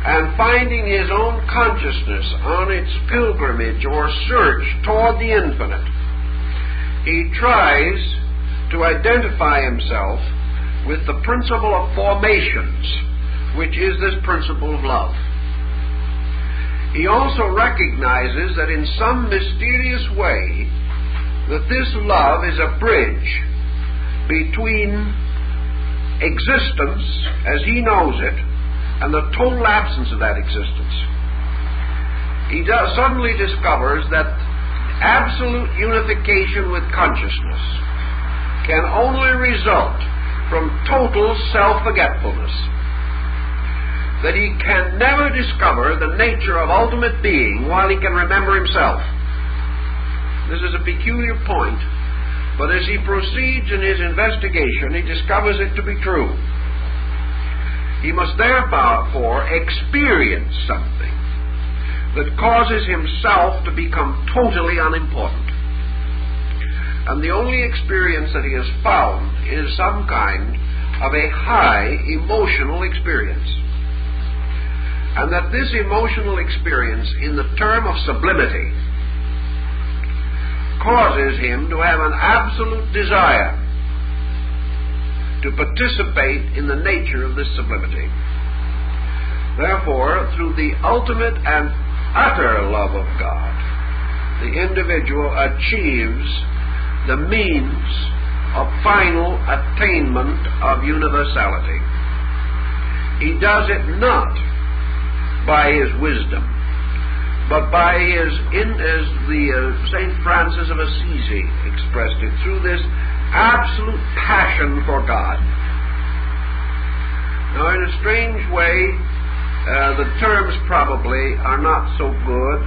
and finding his own consciousness on its pilgrimage or search toward the infinite, he tries to identify himself with the principle of formations, which is this principle of love. he also recognizes that in some mysterious way that this love is a bridge between existence as he knows it and the total absence of that existence. He suddenly discovers that absolute unification with consciousness can only result from total self-forgetfulness, that he can never discover the nature of ultimate being while he can remember himself. This is a peculiar point, but as he proceeds in his investigation, he discovers it to be true. He must therefore experience something that causes himself to become totally unimportant. And the only experience that he has found is some kind of a high emotional experience. And that this emotional experience, in the term of sublimity, causes him to have an absolute desire to participate in the nature of this sublimity. Therefore, through the ultimate and utter love of God, the individual achieves the means of final attainment of universality. He does it not by his wisdom, but by his, as St. Francis of Assisi expressed it, through this absolute passion for God. Now, in a strange way, the terms probably are not so good.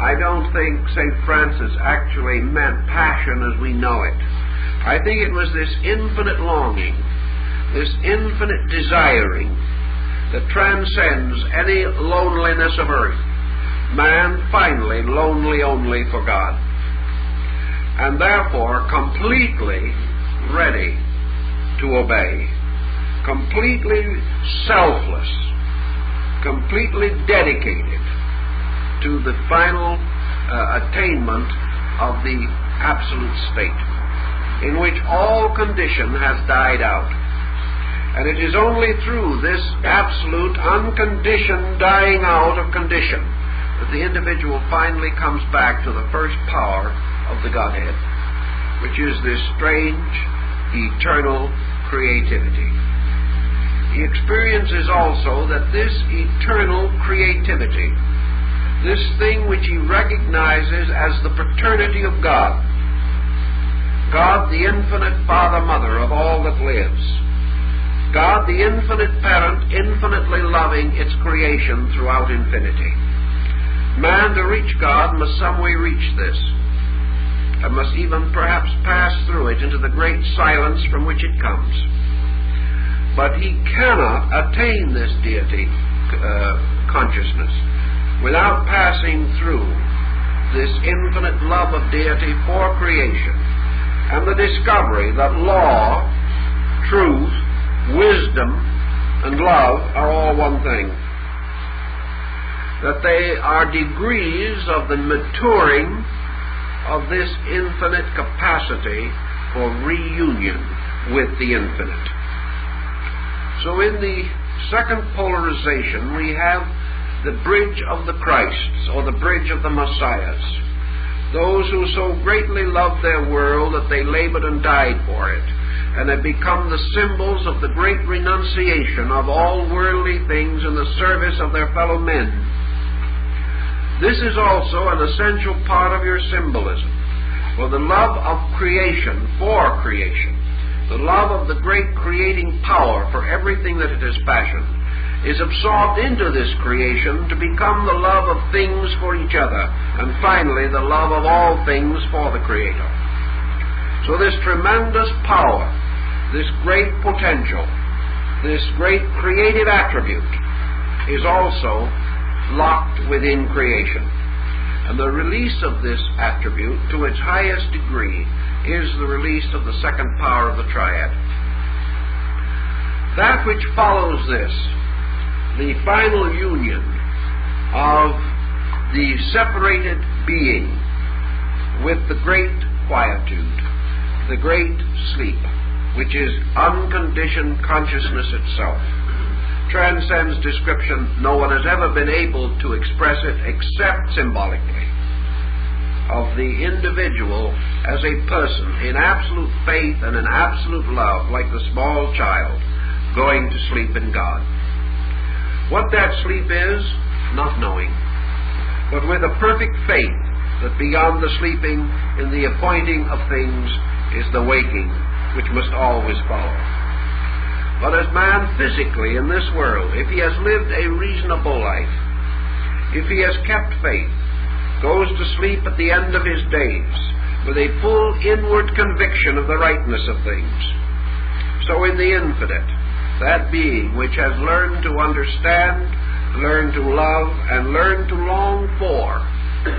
I don't think St. Francis actually meant passion as we know it. I think it was this infinite longing, this infinite desiring that transcends any loneliness of earth. Man finally lonely only for God, and therefore completely ready to obey, completely selfless, completely dedicated to the final attainment of the absolute state, in which all condition has died out. And it is only through this absolute, unconditioned dying out of condition that the individual finally comes back to the first power of the Godhead, which is this strange, eternal creativity. He experiences also that this eternal creativity, this thing which he recognizes as the paternity of God, God the infinite Father-Mother of all that lives, God the infinite parent, infinitely loving its creation throughout infinity. Man, to reach God, must some way reach this, and must even perhaps pass through it into the great silence from which it comes. But he cannot attain this deity consciousness without passing through this infinite love of deity for creation, and the discovery that law, truth, wisdom, and love are all one thing. That they are degrees of the maturing of this infinite capacity for reunion with the infinite. So in the second polarization, we have the bridge of the Christs, or the bridge of the Messiahs, those who so greatly loved their world that they labored and died for it, and have become the symbols of the great renunciation of all worldly things in the service of their fellow men. This is also an essential part of your symbolism, for the love of creation for creation, the love of the great creating power for everything that it has fashioned, is absorbed into this creation to become the love of things for each other, and finally the love of all things for the Creator. So this tremendous power, this great potential, this great creative attribute is also locked within creation. And the release of this attribute to its highest degree is the release of the second power of the triad. That which follows this, the final union of the separated being with the great quietude, the great sleep, which is unconditioned consciousness itself, transcends description. No one has ever been able to express it except symbolically, of the individual as a person in absolute faith and in absolute love, like the small child going to sleep in God. What that sleep is, not knowing, but with a perfect faith that beyond the sleeping in the appointing of things is the waking, which must always follow. But as man physically in this world, if he has lived a reasonable life, if he has kept faith, goes to sleep at the end of his days with a full inward conviction of the rightness of things, so in the infinite, that being which has learned to understand, learned to love, and learned to long for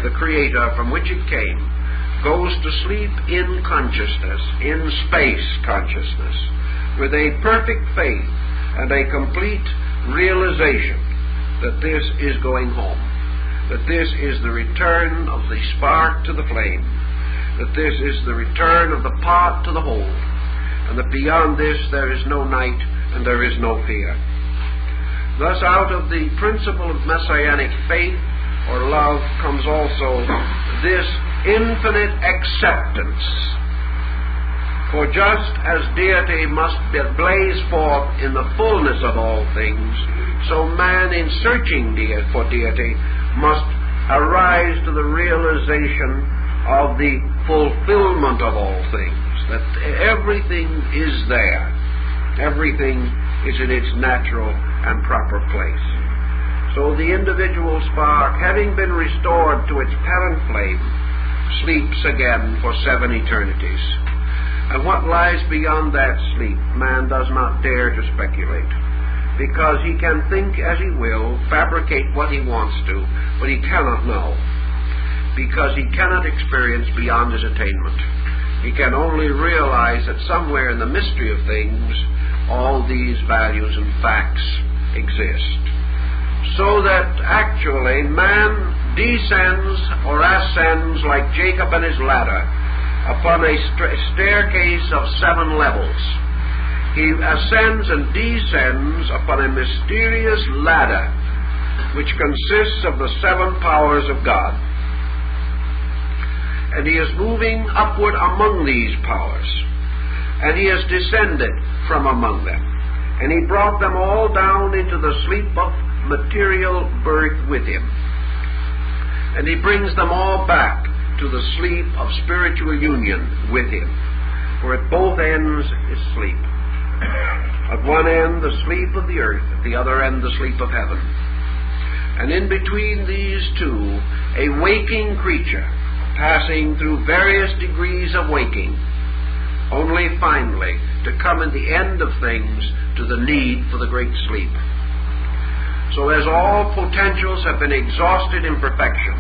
the Creator from which it came, goes to sleep in consciousness, in space consciousness, with a perfect faith and a complete realization that this is going home, that this is the return of the spark to the flame, that this is the return of the part to the whole, and that beyond this there is no night and there is no fear. Thus, out of the principle of messianic faith or love comes also this infinite acceptance. For just as deity must blaze forth in the fullness of all things, so man in searching for deity must arise to the realization of the fulfillment of all things, that everything is there. Everything is in its natural and proper place. So the individual spark, having been restored to its parent flame, sleeps again for 7 eternities. And what lies beyond that sleep, man does not dare to speculate, because he can think as he will, fabricate what he wants to, but he cannot know, because he cannot experience beyond his attainment. He can only realize that somewhere in the mystery of things, all these values and facts exist. So that actually man descends or ascends like Jacob and his ladder upon a staircase of 7 levels. He ascends and descends upon a mysterious ladder which consists of the 7 powers of God. And he is moving upward among these powers. And he has descended from among them. And he brought them all down into the sleep of material birth with him. And he brings them all back to the sleep of spiritual union with him. For at both ends is sleep. At one end, the sleep of the earth. At the other end, the sleep of heaven. And in between these two, a waking creature, passing through various degrees of waking, only finally to come in the end of things to the need for the great sleep. So as all potentials have been exhausted in perfection,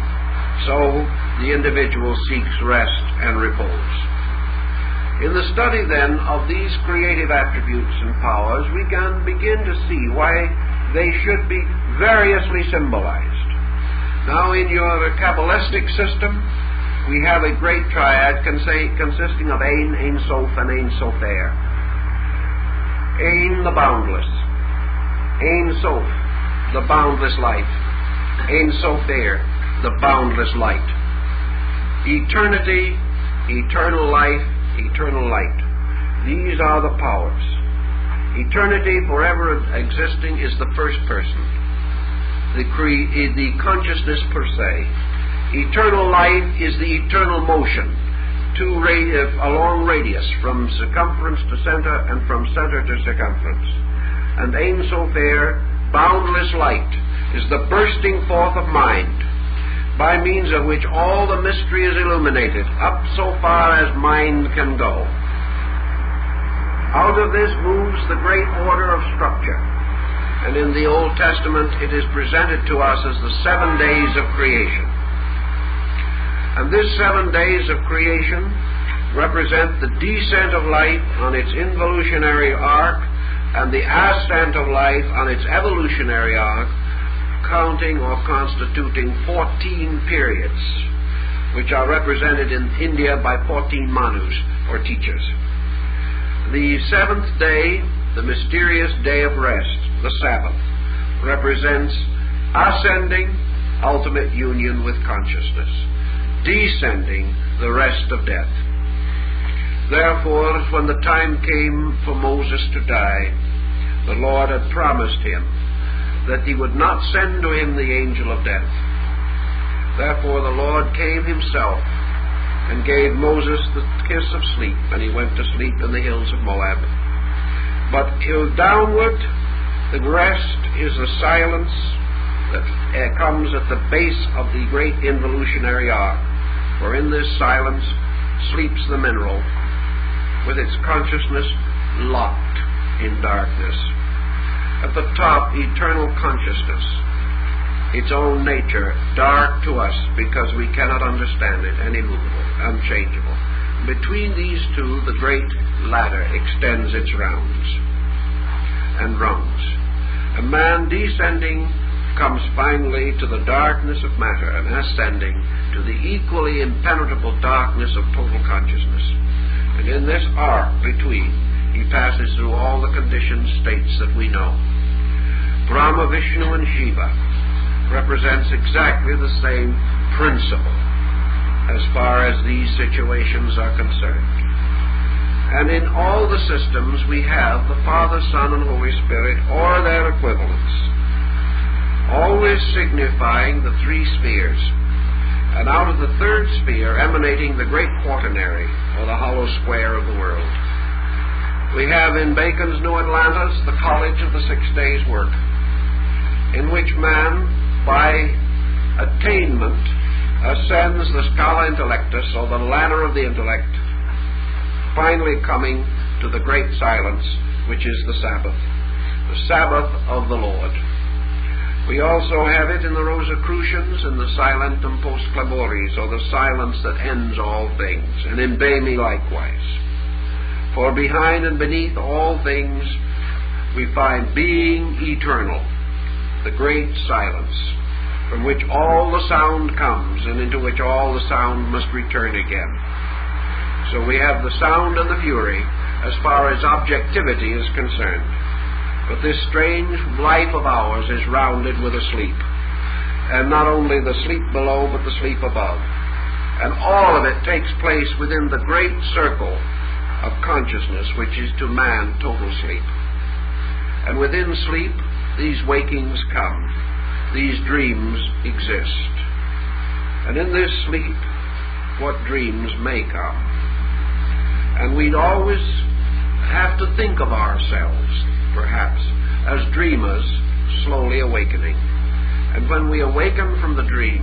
so the individual seeks rest and repose. In the study then of these creative attributes and powers, we can begin to see why they should be variously symbolized. Now in your Kabbalistic system, we have a great triad consisting of Ein, Ein Sof, and Ein Sofer. Ein, the boundless. Ein Sof, the boundless life. Ein Sofer, the boundless light. Eternity, eternal life, eternal light. These are the powers. Eternity, forever existing, is the first person, the consciousness per se. Eternal life is the eternal motion, a long radius from circumference to center and from center to circumference. And Ein Sofer, boundless light, is the bursting forth of mind, by means of which all the mystery is illuminated, up so far as mind can go. Out of this moves the great order of structure, and in the Old Testament it is presented to us as the 7 days of creation. And this 7 days of creation represent the descent of life on its involutionary arc and the ascent of life on its evolutionary arc, counting or constituting 14 periods, which are represented in India by 14 manus, or teachers. The 7th day, the mysterious day of rest, the Sabbath, represents ascending ultimate union with consciousness, descending the rest of death. Therefore, when the time came for Moses to die, the Lord had promised him that he would not send to him the angel of death. Therefore the Lord came himself and gave Moses the kiss of sleep, and he went to sleep in the hills of Moab. But downward, the rest is the silence that comes at the base of the great involutionary arc. For in this silence sleeps the mineral, with its consciousness locked in darkness. At the top, eternal consciousness, its own nature, dark to us because we cannot understand it, and immovable, unchangeable. Between these two, the great ladder extends its rounds and rungs. A man descending comes finally to the darkness of matter, and ascending to the equally impenetrable darkness of total consciousness. And in this arc between, he passes through all the conditioned states that we know. Brahma, Vishnu, and Shiva represents exactly the same principle as far as these situations are concerned. And in all the systems we have the Father, Son, and Holy Spirit, or their equivalents, always signifying the three spheres, and out of the third sphere emanating the great quaternary, or the hollow square of the world. We have in Bacon's New Atlantis the College of the 6 Days' Work, in which man, by attainment, ascends the Scala Intellectus, or the ladder of the intellect, finally coming to the great silence, which is the Sabbath of the Lord. We also have it in the Rosicrucians in the Silentum Post Clamoris, or the silence that ends all things, and in Bemi likewise. For behind and beneath all things we find being eternal, the great silence, from which all the sound comes and into which all the sound must return again. So we have the sound and the fury as far as objectivity is concerned. But this strange life of ours is rounded with a sleep. And not only the sleep below, but the sleep above. And all of it takes place within the great circle of consciousness, which is to man total sleep. And within sleep, these wakings come. These dreams exist. And in this sleep, what dreams may come. And we'd always have to think of ourselves, perhaps, as dreamers slowly awakening. And when we awaken from the dream,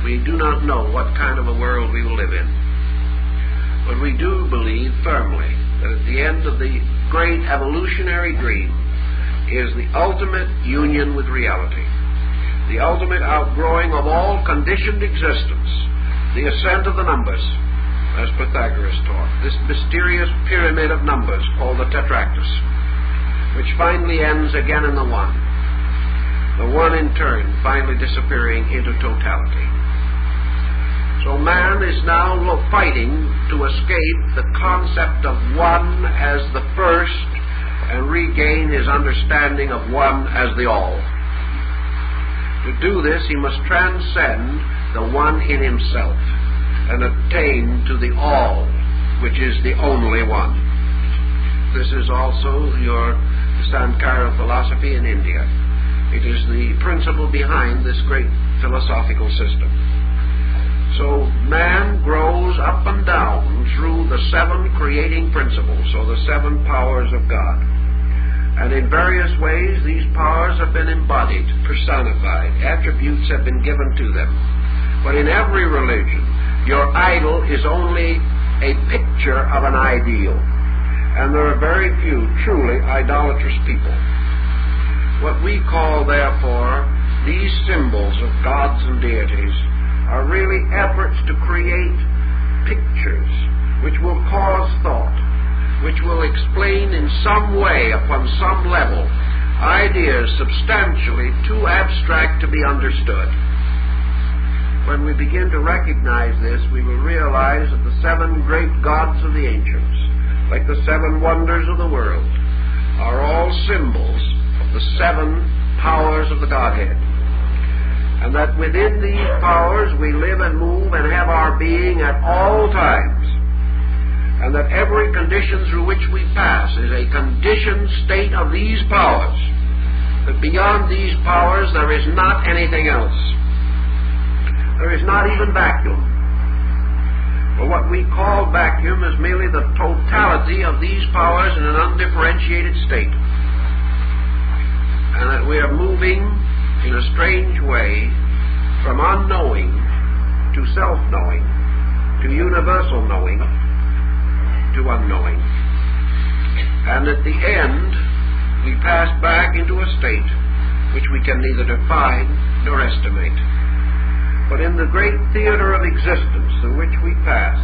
we do not know what kind of a world we will live in. But we do believe firmly that at the end of the great evolutionary dream is the ultimate union with reality, the ultimate outgrowing of all conditioned existence, the ascent of the numbers, as Pythagoras taught, this mysterious pyramid of numbers called the tetractys, which finally ends again in the one in turn finally disappearing into totality. So man is now fighting to escape the concept of one as the first and regain his understanding of one as the all. To do this, he must transcend the one in himself and attain to the all, which is the only one. This is also your Sankara philosophy in India. It is the principle behind this great philosophical system. So man grows up and down through the 7 creating principles, or the 7 powers of God. And in various ways these powers have been embodied, personified, attributes have been given to them. But in every religion, your idol is only a picture of an ideal. And there are very few truly idolatrous people. What we call, therefore, these symbols of gods and deities are really efforts to create pictures which will cause thought, which will explain in some way, upon some level, ideas substantially too abstract to be understood. When we begin to recognize this, we will realize that the 7 great gods of the ancients, like the 7 wonders of the world, are all symbols of the 7 powers of the Godhead. And that within these powers we live and move and have our being at all times. And that every condition through which we pass is a conditioned state of these powers. That beyond these powers there is not anything else. There is not even vacuum. For what we call vacuum is merely the totality of these powers in an undifferentiated state. And that we are moving in a strange way from unknowing to self-knowing, to universal knowing, to unknowing. And at the end, we pass back into a state which we can neither define nor estimate. But in the great theater of existence through which we pass,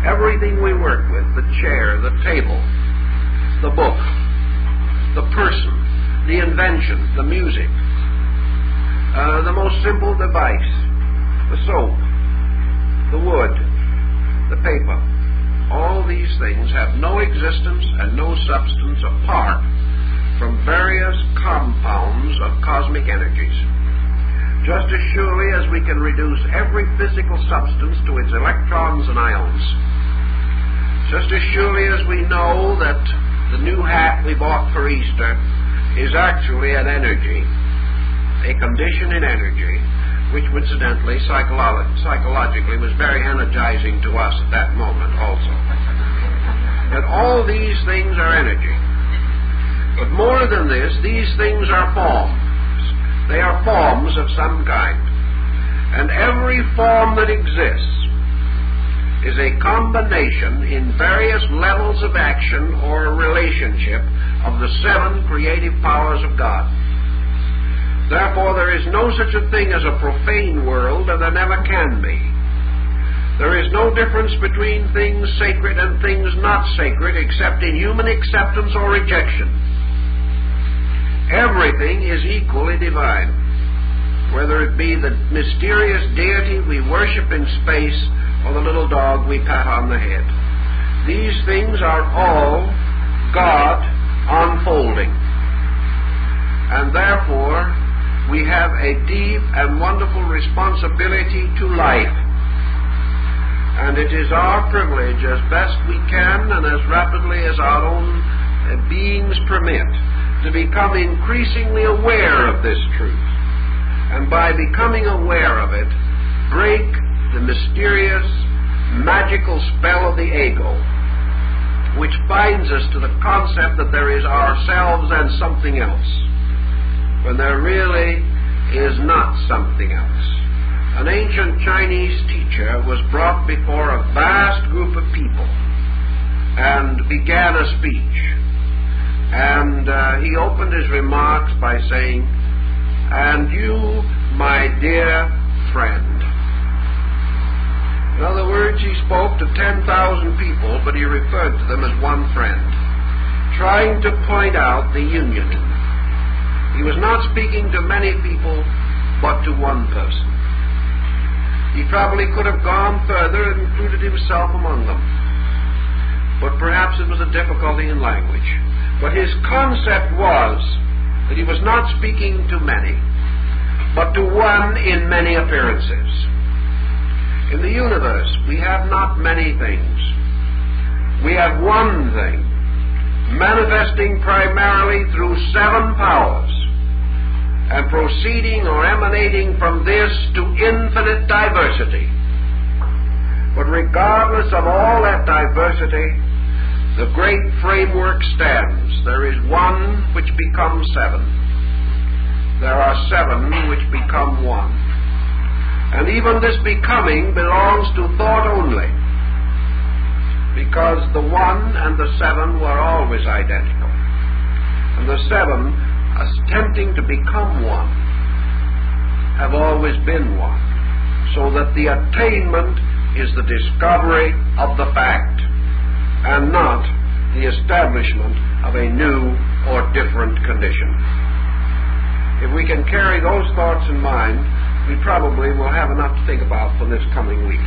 everything we work with, the chair, the table, the book, the person, the invention, the music, the most simple device, the soap, the wood, the paper, all these things have no existence and no substance apart from various compounds of cosmic energies. Just as surely as we can reduce every physical substance to its electrons and ions, just as surely as we know that the new hat we bought for Easter is actually an energy, a condition in energy, which incidentally, psychologically, was very energizing to us at that moment also. That all these things are energy. But more than this, these things are forms. They are forms of some kind. And every form that exists is a combination in various levels of action or relationship of the 7 creative powers of God. Therefore, there is no such a thing as a profane world, and there never can be. There is no difference between things sacred and things not sacred except in human acceptance or rejection. Everything is equally divine, whether it be the mysterious deity we worship in space or the little dog we pat on the head. These things are all God unfolding. And therefore, we have a deep and wonderful responsibility to life. And it is our privilege, as best we can and as rapidly as our own beings permit, to become increasingly aware of this truth. And by becoming aware of it, break the mysterious, magical spell of the ego, which binds us to the concept that there is ourselves and something else, when there really is not something else. An ancient Chinese teacher was brought before a vast group of people and began a speech. And he opened his remarks by saying, "And you, my dear friend." In other words, he spoke to 10,000 people, but he referred to them as one friend, trying to point out the union in them. He was not speaking to many people, but to one person. He probably could have gone further and included himself among them, but perhaps it was a difficulty in language. But his concept was that he was not speaking to many, but to one in many appearances. In the universe, we have not many things. We have one thing, manifesting primarily through 7 powers, and proceeding or emanating from this to infinite diversity. But regardless of all that diversity, the great framework stands. There is one which becomes 7. There are 7 which become 1. And even this becoming belongs to thought only, because the 1 and the 7 were always identical. And the 7, attempting to become 1, have always been 1. So that the attainment is the discovery of the fact, and not the establishment of a new or different condition. If we can carry those thoughts in mind, we probably will have enough to think about for this coming week.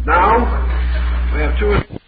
Now, we have 2 or 3